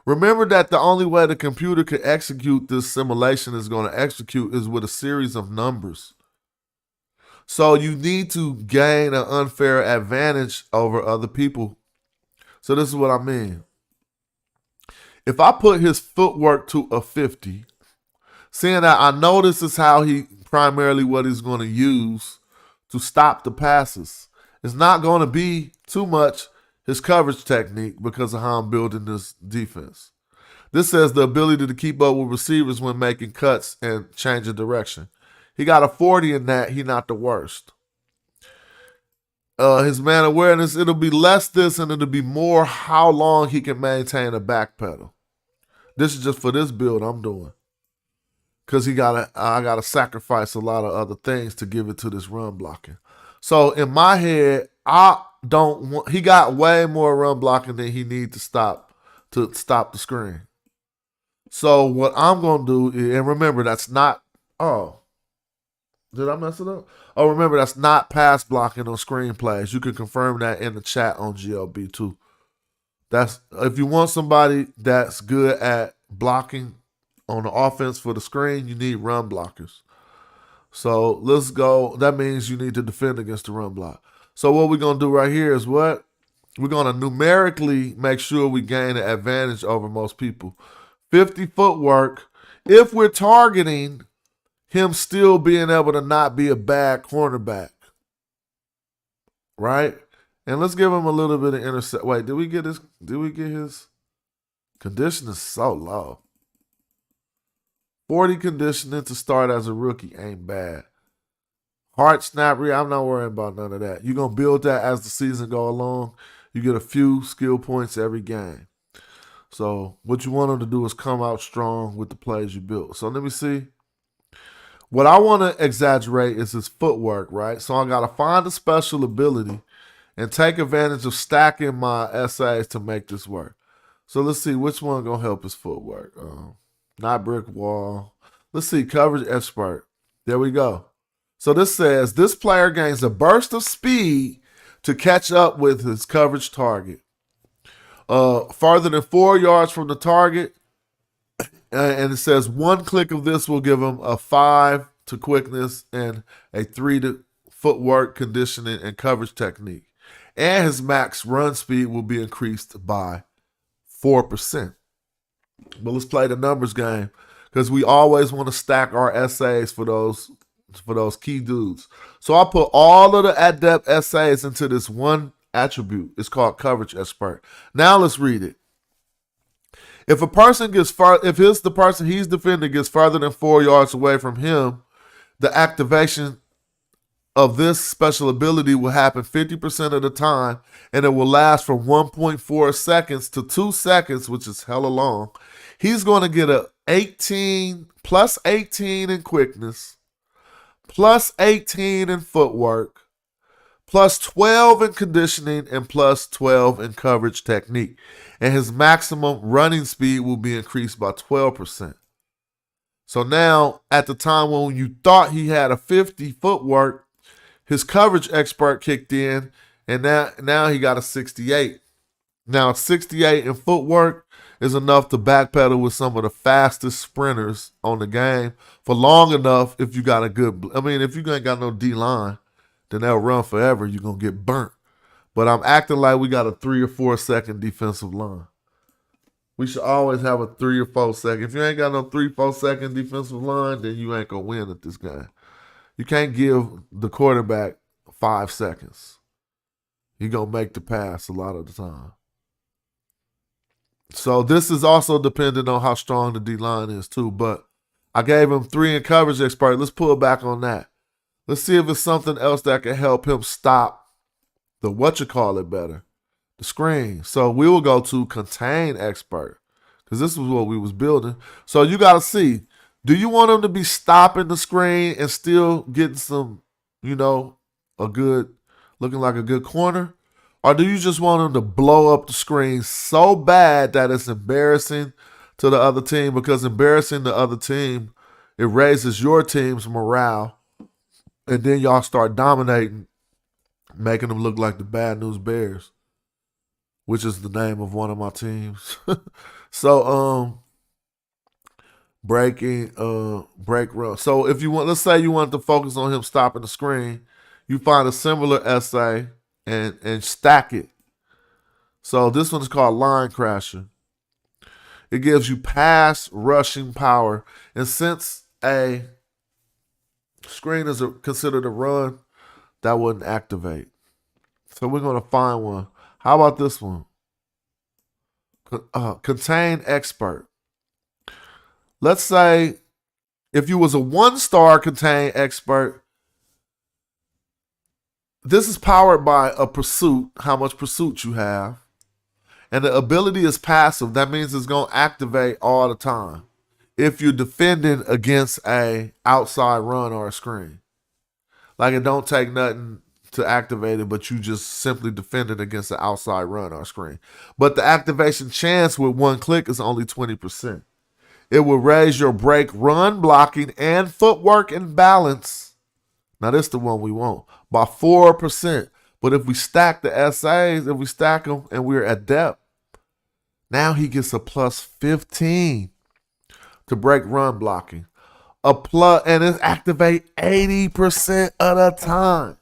Remember that the only way the computer can execute this simulation is going to execute is with a series of numbers. So you need to gain an unfair advantage over other people. So this is what I mean. If I put his footwork to a 50, seeing that I know this is how he primarily what he's going to use to stop the passes, it's not going to be too much his coverage technique because of how I'm building this defense. This says the ability to keep up with receivers when making cuts and changing direction. He got a 40 in that. He's not the worst. His man awareness, it'll be less this and it'll be more how long he can maintain a back pedal. This is just for this build I'm doing. Because I gotta sacrifice a lot of other things to give it to this run blocking. So in my head, he got way more run blocking than he need to stop the screen. So what I'm gonna do is, and remember that's not did I mess it up? Oh, remember that's not pass blocking on screen plays. You can confirm that in the chat on GLB2. That's if you want somebody that's good at blocking on the offense for the screen, you need run blockers. So let's go. That means you need to defend against the run block. So what we're going to do right here is what? We're going to numerically make sure we gain an advantage over most people. 50 footwork. If we're targeting him still being able to not be a bad cornerback. Right? And let's give him a little bit of intercept. Wait, did we get his conditioning so low? 40 conditioning to start as a rookie ain't bad. Heart snap rate, I'm not worrying about none of that. You're going to build that as the season go along. You get a few skill points every game. So what you want him to do is come out strong with the plays you built. So let me see. What I want to exaggerate is his footwork, right? So I got to find a special ability and take advantage of stacking my essays to make this work. So let's see which one going to help his footwork. Not brick wall. Let's see, coverage expert. There we go. So this says this player gains a burst of speed to catch up with his coverage target. Farther than 4 yards from the target. And it says 1 click of this will give him a 5 to quickness and a 3 to footwork, conditioning, and coverage technique. And his max run speed will be increased by 4%. But let's play the numbers game because we always want to stack our essays for those key dudes. So I put all of the adept essays into this one attribute. It's called coverage expert. Now let's read it. If a person gets the person he's defending gets farther than 4 yards away from him, the activation of this special ability will happen 50% of the time, and it will last from 1.4 seconds to 2 seconds, which is hella long. He's going to get a 18 plus 18 in quickness, plus 18 in footwork, plus 12 in conditioning, and plus 12 in coverage technique. And his maximum running speed will be increased by 12%. So now, at the time when you thought he had a 50 footwork, his coverage expert kicked in, and now he got a 68. Now, 68 in footwork is enough to backpedal with some of the fastest sprinters on the game for long enough if you got if you ain't got no D-line, then they'll run forever. You're going to get burnt. But I'm acting like we got a 3 or 4 second defensive line. We should always have a 3 or 4 second. If you ain't got no 3-4 second defensive line, then you ain't going to win at this game. You can't give the quarterback 5 seconds. He's going to make the pass a lot of the time. So this is also dependent on how strong the D-line is too. But I gave him 3 in coverage expert. Let's pull back on that. Let's see if it's something else that can help him stop the better. The screen. So we will go to contain expert because this is what we was building. So you got to see, do you want him to be stopping the screen and still getting some, looking like a good corner? Or do you just want him to blow up the screen so bad that it's embarrassing to the other team? Because embarrassing the other team, it raises your team's morale. And then y'all start dominating, making them look like the Bad News Bears, which is the name of one of my teams. So, break run. So if you want, let's say you want to focus on him stopping the screen, you find a similar essay and stack it. So this one is called Line Crasher. It gives you pass rushing power. And since a screen is considered a run, that wouldn't activate. So we're going to find one. How about this one? Contain expert. Let's say if you was a 1-star contain expert, this is powered by a pursuit, how much pursuit you have. And the ability is passive. That means it's going to activate all the time if you're defending against a outside run or a screen. Like it don't take nothing to activate it, but you just simply defending against an outside run or screen. But the activation chance with 1 click is only 20%. It will raise your break, run, blocking, and footwork and balance. Now this is the one we want, by 4%. But if we stack the essays, if we stack them and we're at depth, now he gets a plus 15 to break run blocking. And it activate 80% of the time.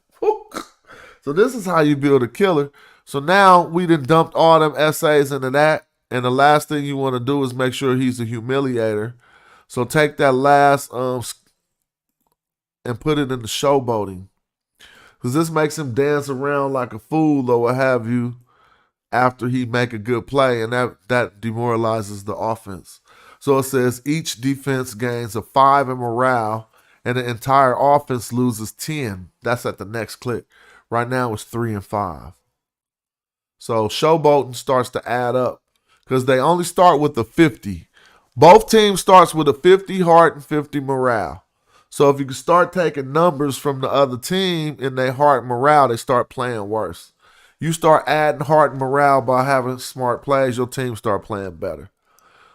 So this is how you build a killer. So now we done dumped all them essays into that. And the last thing you want to do is make sure he's a humiliator. So take that last and put it in the showboating. Because this makes him dance around like a fool or what have you after he make a good play. And that demoralizes the offense. So it says each defense gains a 5 in morale and the entire offense loses 10. That's at the next click. Right now it's 3 and 5. So showboating starts to add up because they only start with the 50. Both teams starts with a 50 heart and 50 morale. So if you can start taking numbers from the other team in their heart and morale, they start playing worse. You start adding heart and morale by having smart plays, your team start playing better.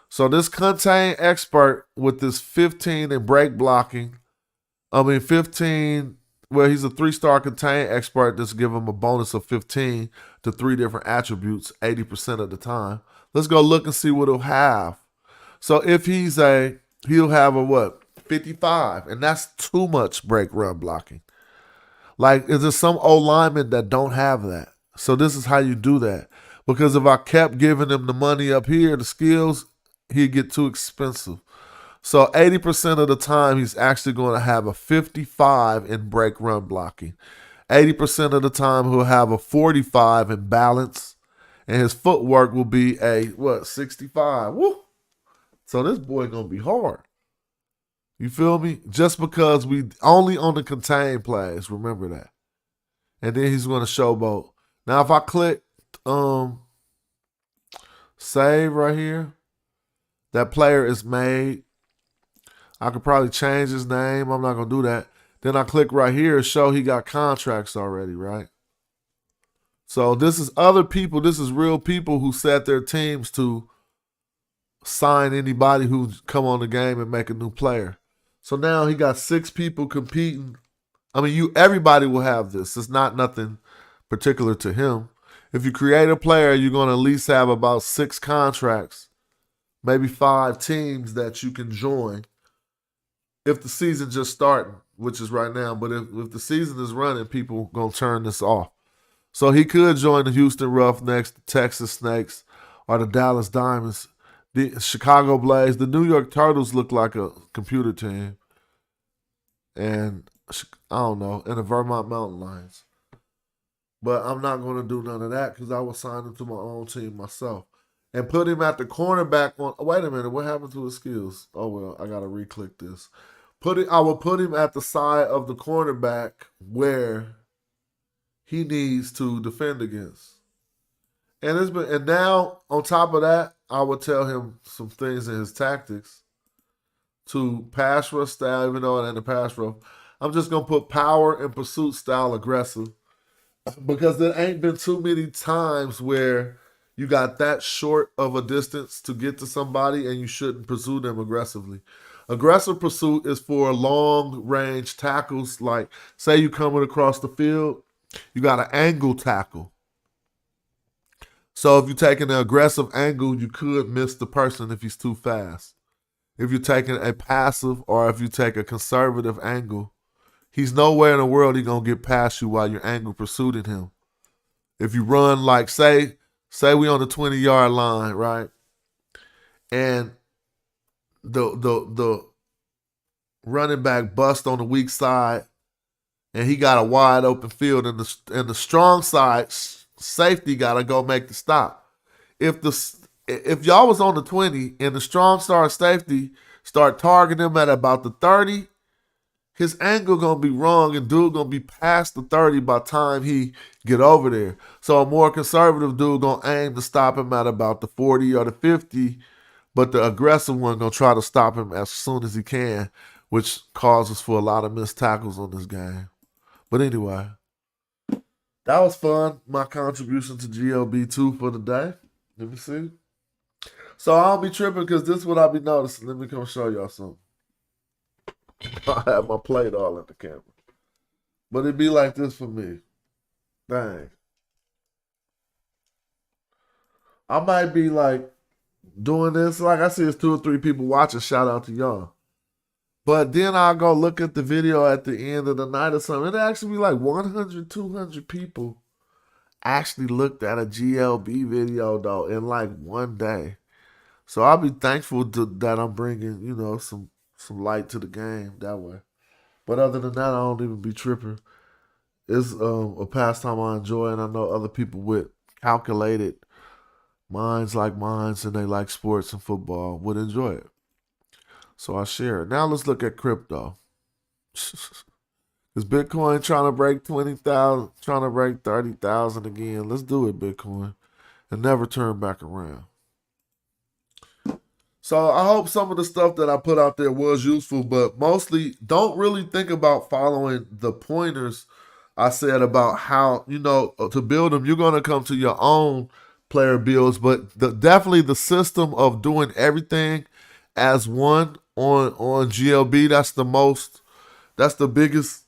So this contain expert with this 15 in break blocking, 15 well, he's a 3-star contain expert. Just give him a bonus of 15 to 3 different attributes 80% of the time. Let's go look and see what he'll have. So if he'll have a what? 55, and that's too much break run blocking. Like, is there some old linemen that don't have that? So this is how you do that. Because if I kept giving him the money up here, the skills, he'd get too expensive. So 80% of the time, he's actually going to have a 55 in break run blocking. 80% of the time, he'll have a 45 in balance. And his footwork will be a, 65. Woo! So this boy going to be hard. You feel me? Just because we only on the contain plays, remember that. And then he's going to showboat. Now, if I click save right here, that player is made. I could probably change his name. I'm not going to do that. Then I click right here, show he got contracts already, right? So this is other people. This is real people who set their teams to sign anybody who come on the game and make a new player. So now he got 6 people competing. I mean, everybody will have this. It's not nothing particular to him. If you create a player, you're going to at least have about 6 contracts, maybe 5 teams that you can join if the season just starting, which is right now. But if the season is running, people going to turn this off. So he could join the Houston Roughnecks, the Texas Snakes, or the Dallas Diamonds, the Chicago Blaze. The New York Turtles look like a computer team. And I don't know, and the Vermont Mountain Lions. But I'm not going to do none of that because I will sign him to my own team myself. And put him at the cornerback on. Wait a minute, what happened to his skills? Oh, well, I got to re-click this. I will put him at the side of the cornerback where he needs to defend against. And now, on top of that, I would tell him some things in his tactics to pass rush style, even though it ain't a pass rush. I'm just going to put power and pursuit style aggressive because there ain't been too many times where you got that short of a distance to get to somebody and you shouldn't pursue them aggressively. Aggressive pursuit is for long-range tackles. Like, say you coming across the field, you got an angle tackle. So if you're taking an aggressive angle, you could miss the person if he's too fast. If you're taking a passive or if you take a conservative angle, he's nowhere in the world he's going to get past you while you're angle pursuing him. If you run like, say we on the 20-yard line, right? And the running back bust on the weak side and he got a wide open field and the strong side safety got to go make the stop. If y'all was on the 20 and the strong side safety start targeting him at about the 30, his angle going to be wrong and dude going to be past the 30 by the time he get over there. So a more conservative dude going to aim to stop him at about the 40 or the 50, but the aggressive one going to try to stop him as soon as he can, which causes for a lot of missed tackles on this game. But anyway, that was fun. My contribution to GLB2 for the day. Let me see. So I'll be tripping because this is what I'll be noticing. Let me come show y'all something. I have my plate all in the camera. But it'd be like this for me. Dang. I might be like doing this. Like I see, it's 2 or 3 people watching. Shout out to y'all. But then I'll go look at the video at the end of the night or something. It'll actually be like 100, 200 people actually looked at a GLB video, though, in like one day. So I'll be thankful that I'm bringing, some light to the game that way. But other than that, I don't even be tripping. It's a pastime I enjoy, and I know other people with calculated minds like mine and they like sports and football would enjoy it. So I share it. Now let's look at crypto. Is Bitcoin trying to break 20,000, trying to break 30,000 again? Let's do it, Bitcoin, and never turn back around. So I hope some of the stuff that I put out there was useful, but mostly don't really think about following the pointers I said about how, to build them. You're going to come to your own player builds, but definitely the system of doing everything as one on GLB, that's the biggest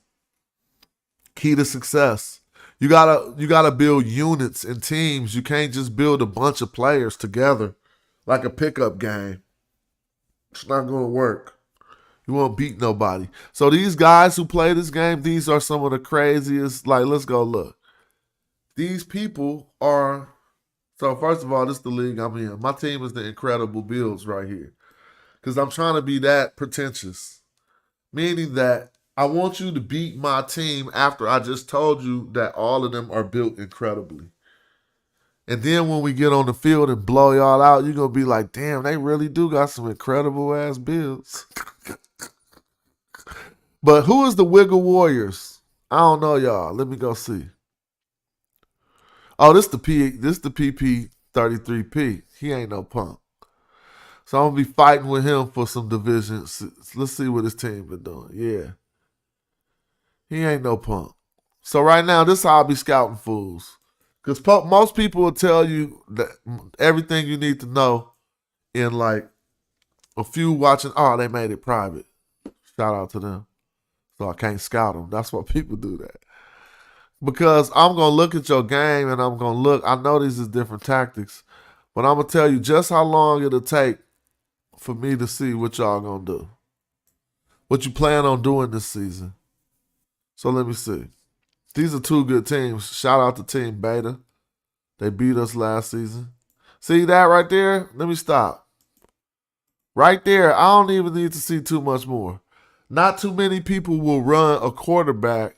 Key to success. You gotta build units and teams. You can't just build a bunch of players together like a pickup game. It's not gonna work. You won't beat nobody. So these guys who play this game, these are some of the craziest. Like, let's go look. These people are. So first of all, this is the league I'm in. My team is the Incredible Builds right here. Because I'm trying to be that pretentious. Meaning that I want you to beat my team after I just told you that all of them are built incredibly. And then when we get on the field and blow y'all out, you're going to be like, damn, they really do got some incredible ass builds. But who is the Wiggle Warriors? I don't know, y'all. Let me go see. Oh, this the PP 33P. He ain't no punk. So I'm gonna be fighting with him for some divisions. Let's see what his team been doing. Yeah. He ain't no punk. So right now, this is how I be scouting fools. Because most people will tell you that everything you need to know in like a few watching. Oh, they made it private. Shout out to them. So I can't scout them. That's why people do that. Because I'm going to look at your game and I'm going to look. I know these is different tactics. But I'm going to tell you just how long it'll take for me to see what y'all going to do. What you plan on doing this season. So let me see. These are two good teams. Shout out to Team Beta. They beat us last season. See that right there? Let me stop. Right there, I don't even need to see too much more. Not too many people will run a quarterback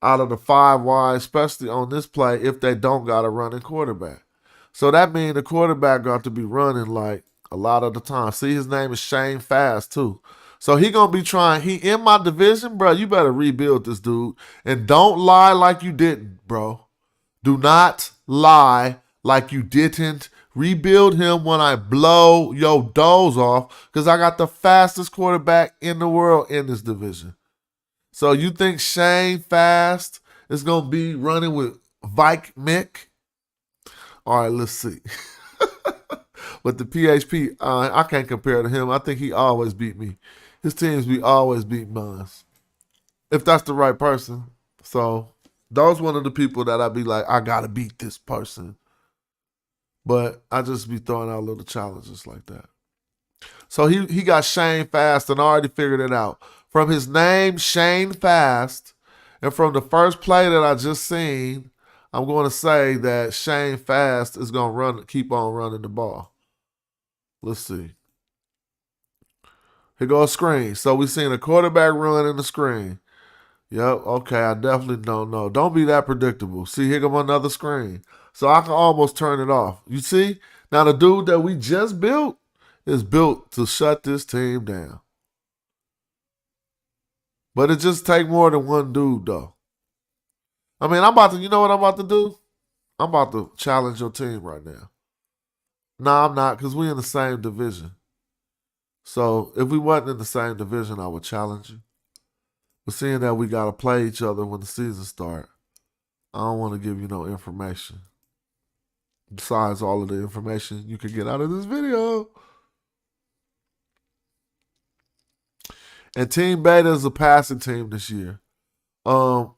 out of the 5 wide, especially on this play, if they don't got a running quarterback. So that means the quarterback got to be running like a lot of the time. See, his name is Shane Fast too. So he gonna be trying. He in my division, bro. You better rebuild this dude. And don't lie like you didn't, bro. Do not lie like you didn't. Rebuild him when I blow your doors off, because I got the fastest quarterback in the world in this division. So you think Shane Fast is going to be running with Vike Mick? All right, let's see. But the PHP, I can't compare to him. I think he always beat me. His teams be always beat mine. If that's the right person. So those one of the people that I be like, I got to beat this person. But I just be throwing out little challenges like that. So he got Shane Fast and already figured it out. From his name, Shane Fast, and from the first play that I just seen, I'm going to say that Shane Fast is going to keep on running the ball. Let's see. Here goes a screen. So we seen a quarterback run in the screen. Yep, okay, I definitely don't know. Don't be that predictable. See, here comes another screen. So I can almost turn it off. You see? Now the dude that we just built is built to shut this team down. But it just take more than one dude, though. I mean, you know what I'm about to do? I'm about to challenge your team right now. No, I'm not, because we in the same division. So if we wasn't in the same division, I would challenge you. But seeing that we got to play each other when the season starts, I don't want to give you no information. Besides all of the information you can get out of this video. And Team Beta is a passing team this year. And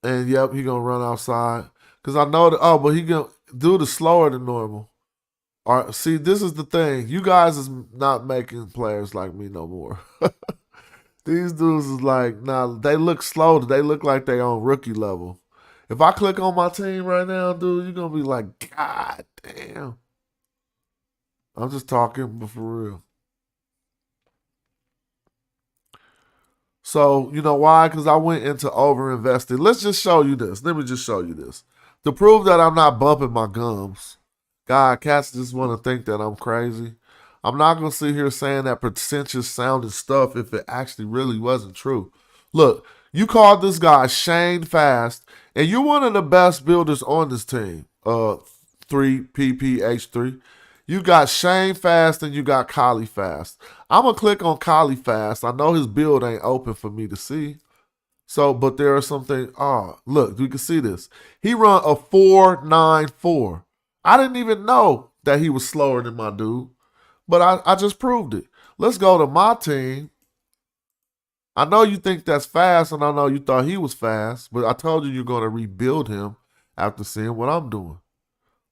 yep, he gonna run outside. Cause I know that, but he gonna do the slower than normal. All right, see, this is the thing. You guys is not making players like me no more. These dudes is like, nah, they look slow. They look like they on rookie level. If I click on my team right now, dude, you're gonna be like, God damn. I'm just talking, but for real. So, you know why? Because I went into over-invested. Let's just show you this. Let me just show you this. To prove that I'm not bumping my gums. God, cats just want to think that I'm crazy. I'm not going to sit here saying that pretentious sounding stuff if it actually really wasn't true. Look, you called this guy Shane Fast, and you're one of the best builders on this team. 3PPH3. You got Shane Fast and you got Collie Fast. I'm going to click on Collie Fast. I know his build ain't open for me to see. So, but there are some things. Oh, look, you can see this. He run a 4.94. I didn't even know that he was slower than my dude. But I just proved it. Let's go to my team. I know you think that's fast, and I know you thought he was fast, but I told you you're going to rebuild him after seeing what I'm doing.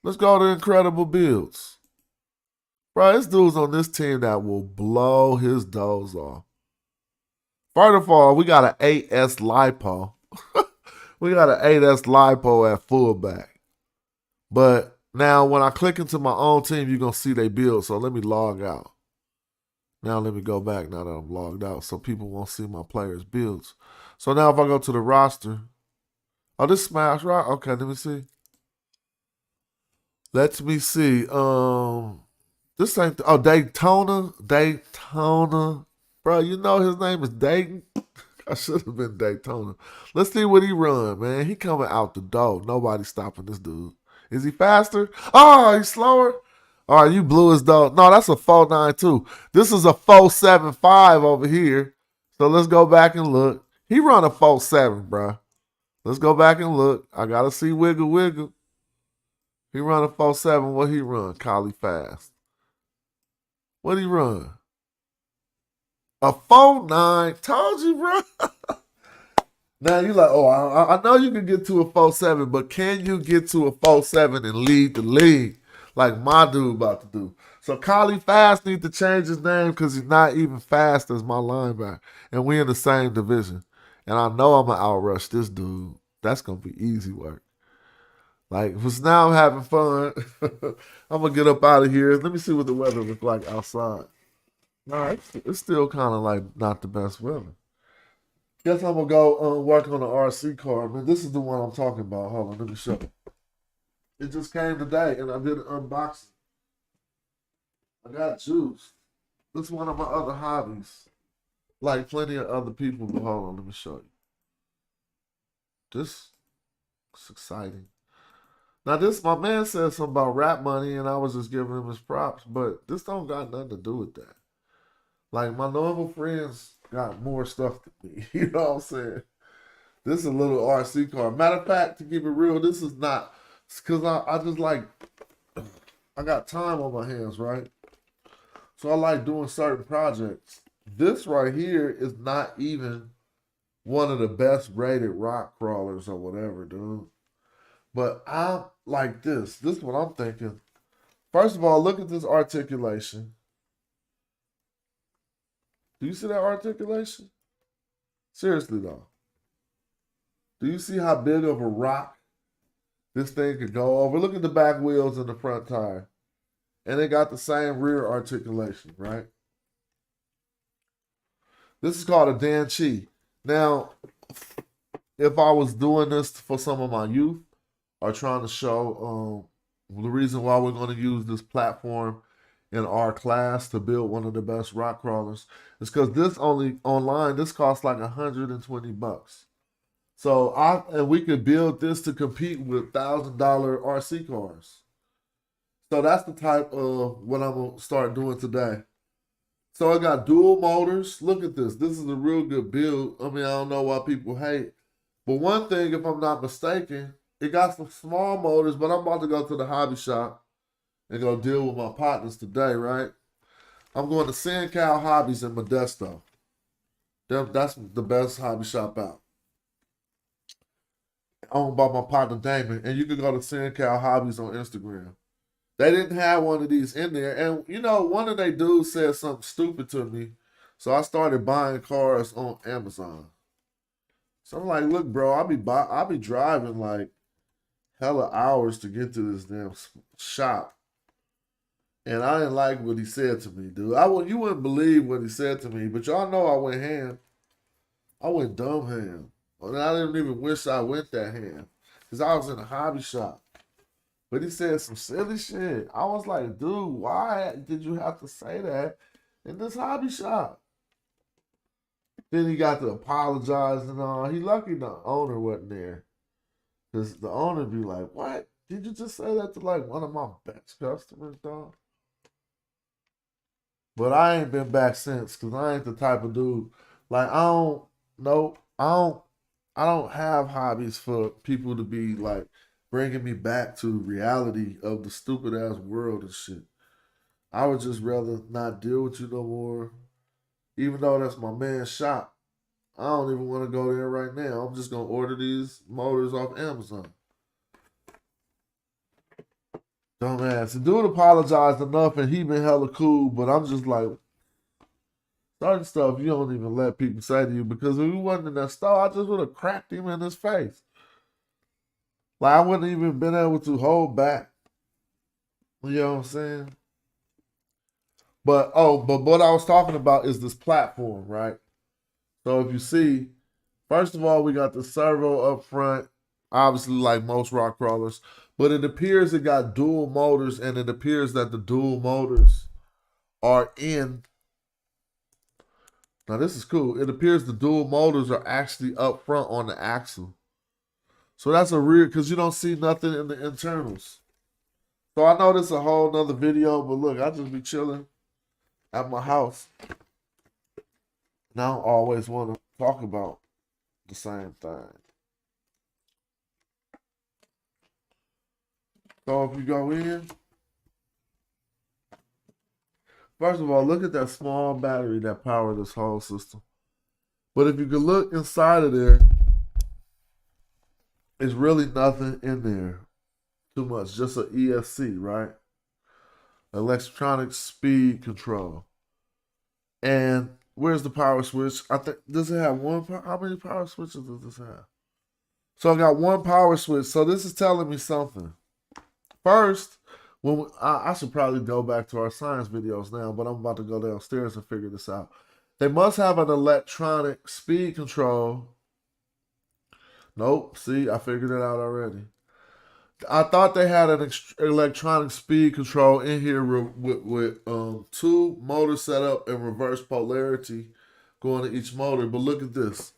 Let's go to incredible builds. Bro, this dude's on this team that will blow his doors off. First of all, we got an 8S LiPo. We got an 8S LiPo at fullback. But now when I click into my own team, you're going to see they build. So let me log out. Now let me go back now that I'm logged out so people won't see my players' builds. So now if I go to the roster, oh, this Smash, right? Okay, let me see. Let me see. This ain't, oh, Daytona. Bro, you know his name is Dayton? I should have been Daytona. Let's see what he run, man. He coming out the door. Nobody's stopping this dude. Is he faster? Oh, he's slower? All right, you blew his dog. No, that's a 4.92. This is a 4.75 over here. So let's go back and look. He run a 4.7, bro. Let's go back and look. I gotta see Wiggle Wiggle. He run a 4.7. What he run? Collie fast. What he run? A 4.9. Told you, bro. Now you like, oh, I know you can get to a 4.7, but can you get to a 4.7 and lead the league like my dude about to do? So Collie Fast needs to change his name because he's not even fast as my linebacker. And we in the same division. And I know I'm going to outrush this dude. That's going to be easy work. Like, because now I'm having fun. I'm going to get up out of here. Let me see what the weather looks like outside. Nah, it's still kind of like not the best weather. Guess I'm gonna go work on the RC car. Man, this is the one I'm talking about. Hold on, let me show you. It just came today, and I did an unboxing. I got juice. This is one of my other hobbies. Like plenty of other people, but hold on, let me show you. This is exciting. Now, this, my man said something about rap money, and I was just giving him his props, but this don't got nothing to do with that. Like, my normal friends got more stuff than me. You know what I'm saying? This is a little RC car. Matter of fact, to keep it real, this is not, because I just like, I got time on my hands, right? So I like doing certain projects. This right here is not even one of the best rated rock crawlers or whatever, dude. But I like this. This is what I'm thinking. First of all, look at this articulation. Do you see that articulation? Seriously though. Do you see how big of a rock this thing could go over? Look at the back wheels and the front tire. And they got the same rear articulation, right? This is called a Danchi. Now, if I was doing this for some of my youth or trying to show the reason why we're going to use this platform in our class to build one of the best rock crawlers is because this only online, this costs like $120. So and we could build this to compete with $1,000 RC cars. So that's the type of what I'm gonna start doing today. So I got dual motors. Look at this. This is a real good build. I mean, I don't know why people hate. But one thing, if I'm not mistaken, it got some small motors, but I'm about to go to the hobby shop and go deal with my partners today, right? I'm going to Sand Cow Hobbies in Modesto. That's the best hobby shop out. Owned by my partner Damon. And you can go to Sand Cow Hobbies on Instagram. They didn't have one of these in there. And, you know, one of they dudes said something stupid to me. So I started buying cars on Amazon. So I'm like, look, bro, I'll be driving like hella hours to get to this damn shop. And I didn't like what he said to me, dude. You wouldn't believe what he said to me, but y'all know I went ham. I went dumb ham. And I didn't even wish I went that ham. Because I was in a hobby shop. But he said some silly shit. I was like, dude, why did you have to say that in this hobby shop? Then he got to apologize and all. He lucky the owner wasn't there. Because the owner be like, what? Did you just say that to like one of my best customers, dog? But I ain't been back since because I ain't the type of dude. Like, I don't, nope, I don't have hobbies for people to be like bringing me back to reality of the stupid ass world and shit. I would just rather not deal with you no more, even though that's my man's shop. I don't even want to go there right now. I'm just gonna order these motors off Amazon. Dumbass. The dude apologized enough and he been hella cool, but I'm just like, certain stuff you don't even let people say to you, because if he wasn't in that store, I just would have cracked him in his face. Like, I wouldn't even been able to hold back. You know what I'm saying? But what I was talking about is this platform, right? So if you see, first of all, we got the servo up front, obviously like most rock crawlers, but it appears it got dual motors, and it appears that the dual motors are in. Now this is cool. It appears the dual motors are actually up front on the axle. So that's a rear, because you don't see nothing in the internals. So I know this is a whole nother video, but look, I just be chilling at my house. And I don't always want to talk about the same thing. So if you go in, first of all, look at that small battery that powered this whole system. But if you could look inside of there, it's really nothing in there too much. Just an ESC, right? Electronic speed control. And where's the power switch? I think, does it have one? How many power switches does this have? So I got one power switch. So this is telling me something. First, I should probably go back to our science videos now, but I'm about to go downstairs and figure this out. They must have an electronic speed control. Nope. See, I figured it out already. I thought they had an electronic speed control in here with two motors set up in reverse polarity going to each motor. But look at this.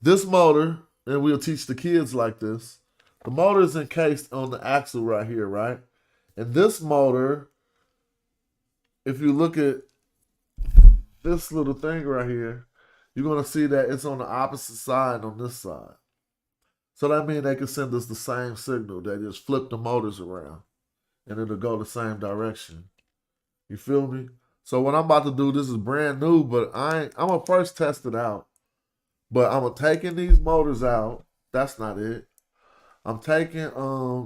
This motor, and we'll teach the kids like this. The motor is encased on the axle right here, right? And this motor, if you look at this little thing right here, you're going to see that it's on the opposite side on this side. So that means they can send us the same signal. They just flip the motors around and it'll go the same direction. You feel me? So what I'm about to do, this is brand new, but I'm going to first test it out. But I'm taking these motors out. That's not it. I'm taking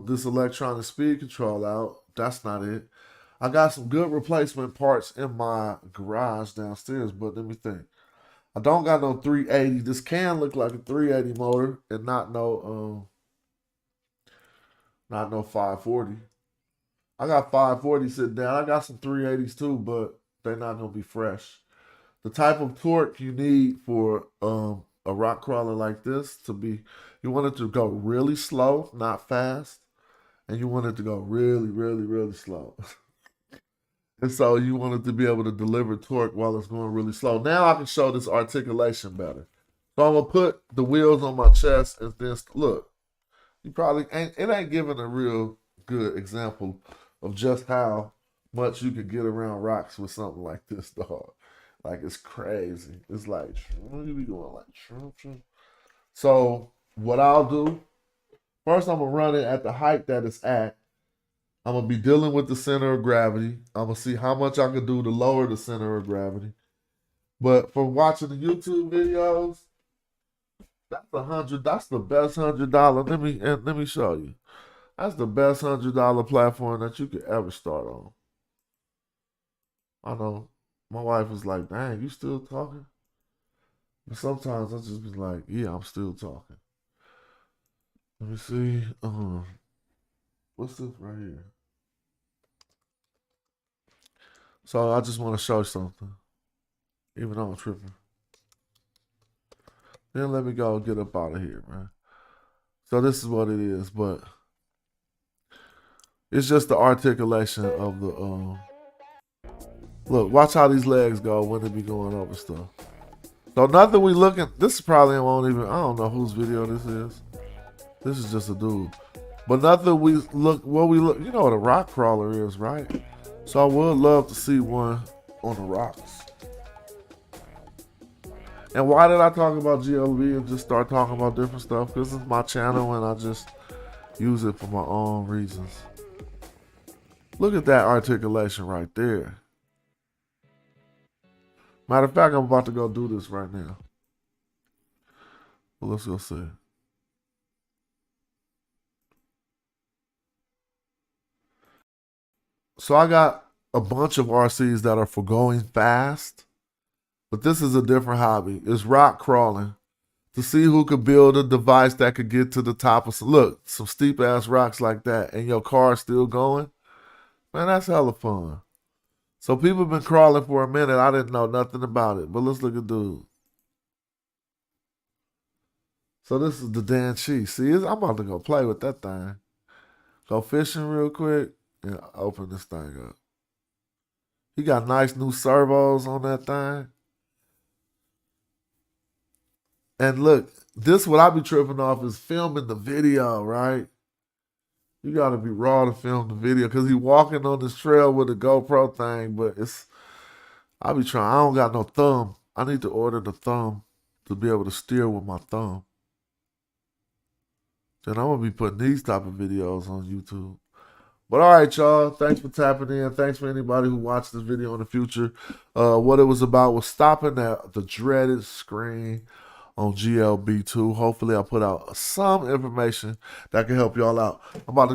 this electronic speed control out. That's not it. I got some good replacement parts in my garage downstairs, but let me think. I don't got no 380. This can look like a 380 motor and not no 540. I got 540 sitting down. I got some 380s too, but they're not gonna be fresh. The type of torque you need for a rock crawler like this to be, you want it to go really slow, not fast, and you want it to go really, really, really slow. And so you want it to be able to deliver torque while it's going really slow. Now I can show this articulation better. So I'm gonna put the wheels on my chest and then look. You probably ain't giving a real good example of just how much you could get around rocks with something like this, dog. Like, it's crazy. It's like you be going like. So what I'll do, first I'm gonna run it at the height that it's at. I'm going to be dealing with the center of gravity. I'm going to see how much I can do to lower the center of gravity. But from watching the YouTube videos, that's the best $100. Let me show you. That's the best $100 platform that you could ever start on. I know my wife was like, dang, you still talking? But sometimes I just be like, yeah, I'm still talking. Let me see. What's this right here? So I just want to show you something. Even though I'm tripping. Then let me go get up out of here, man. So this is what it is, but it's just the articulation of the look, watch how these legs go when they be going over stuff. So nothing we looking, this probably won't even, I don't know whose video this is. This is just a dude. But nothing we look, you know what a rock crawler is, right? So I would love to see one on the rocks. And why did I talk about GLB and just start talking about different stuff? Because it's my channel and I just use it for my own reasons. Look at that articulation right there. Matter of fact, I'm about to go do this right now. But let's go see. So I got a bunch of RCs that are for going fast, but this is a different hobby. It's rock crawling to see who could build a device that could get to the top of some steep ass rocks like that, and your car's still going. Man, that's hella fun. So people been crawling for a minute. I didn't know nothing about it, but let's look at dude. So this is the Dan Chi. See, I'm about to go play with that thing. Go fishing real quick and open this thing up. He got nice new servos on that thing. And look, this what I be tripping off is filming the video, right? You gotta be raw to film the video because he walking on this trail with a GoPro thing, but I be trying. I don't got no thumb. I need to order the thumb to be able to steer with my thumb. Then I'm gonna be putting these type of videos on YouTube. But all right, y'all. Thanks for tapping in. Thanks for anybody who watched this video in the future. What it was about was stopping at the dreaded screen on GLB2. Hopefully, I put out some information that can help y'all out. I'm about to go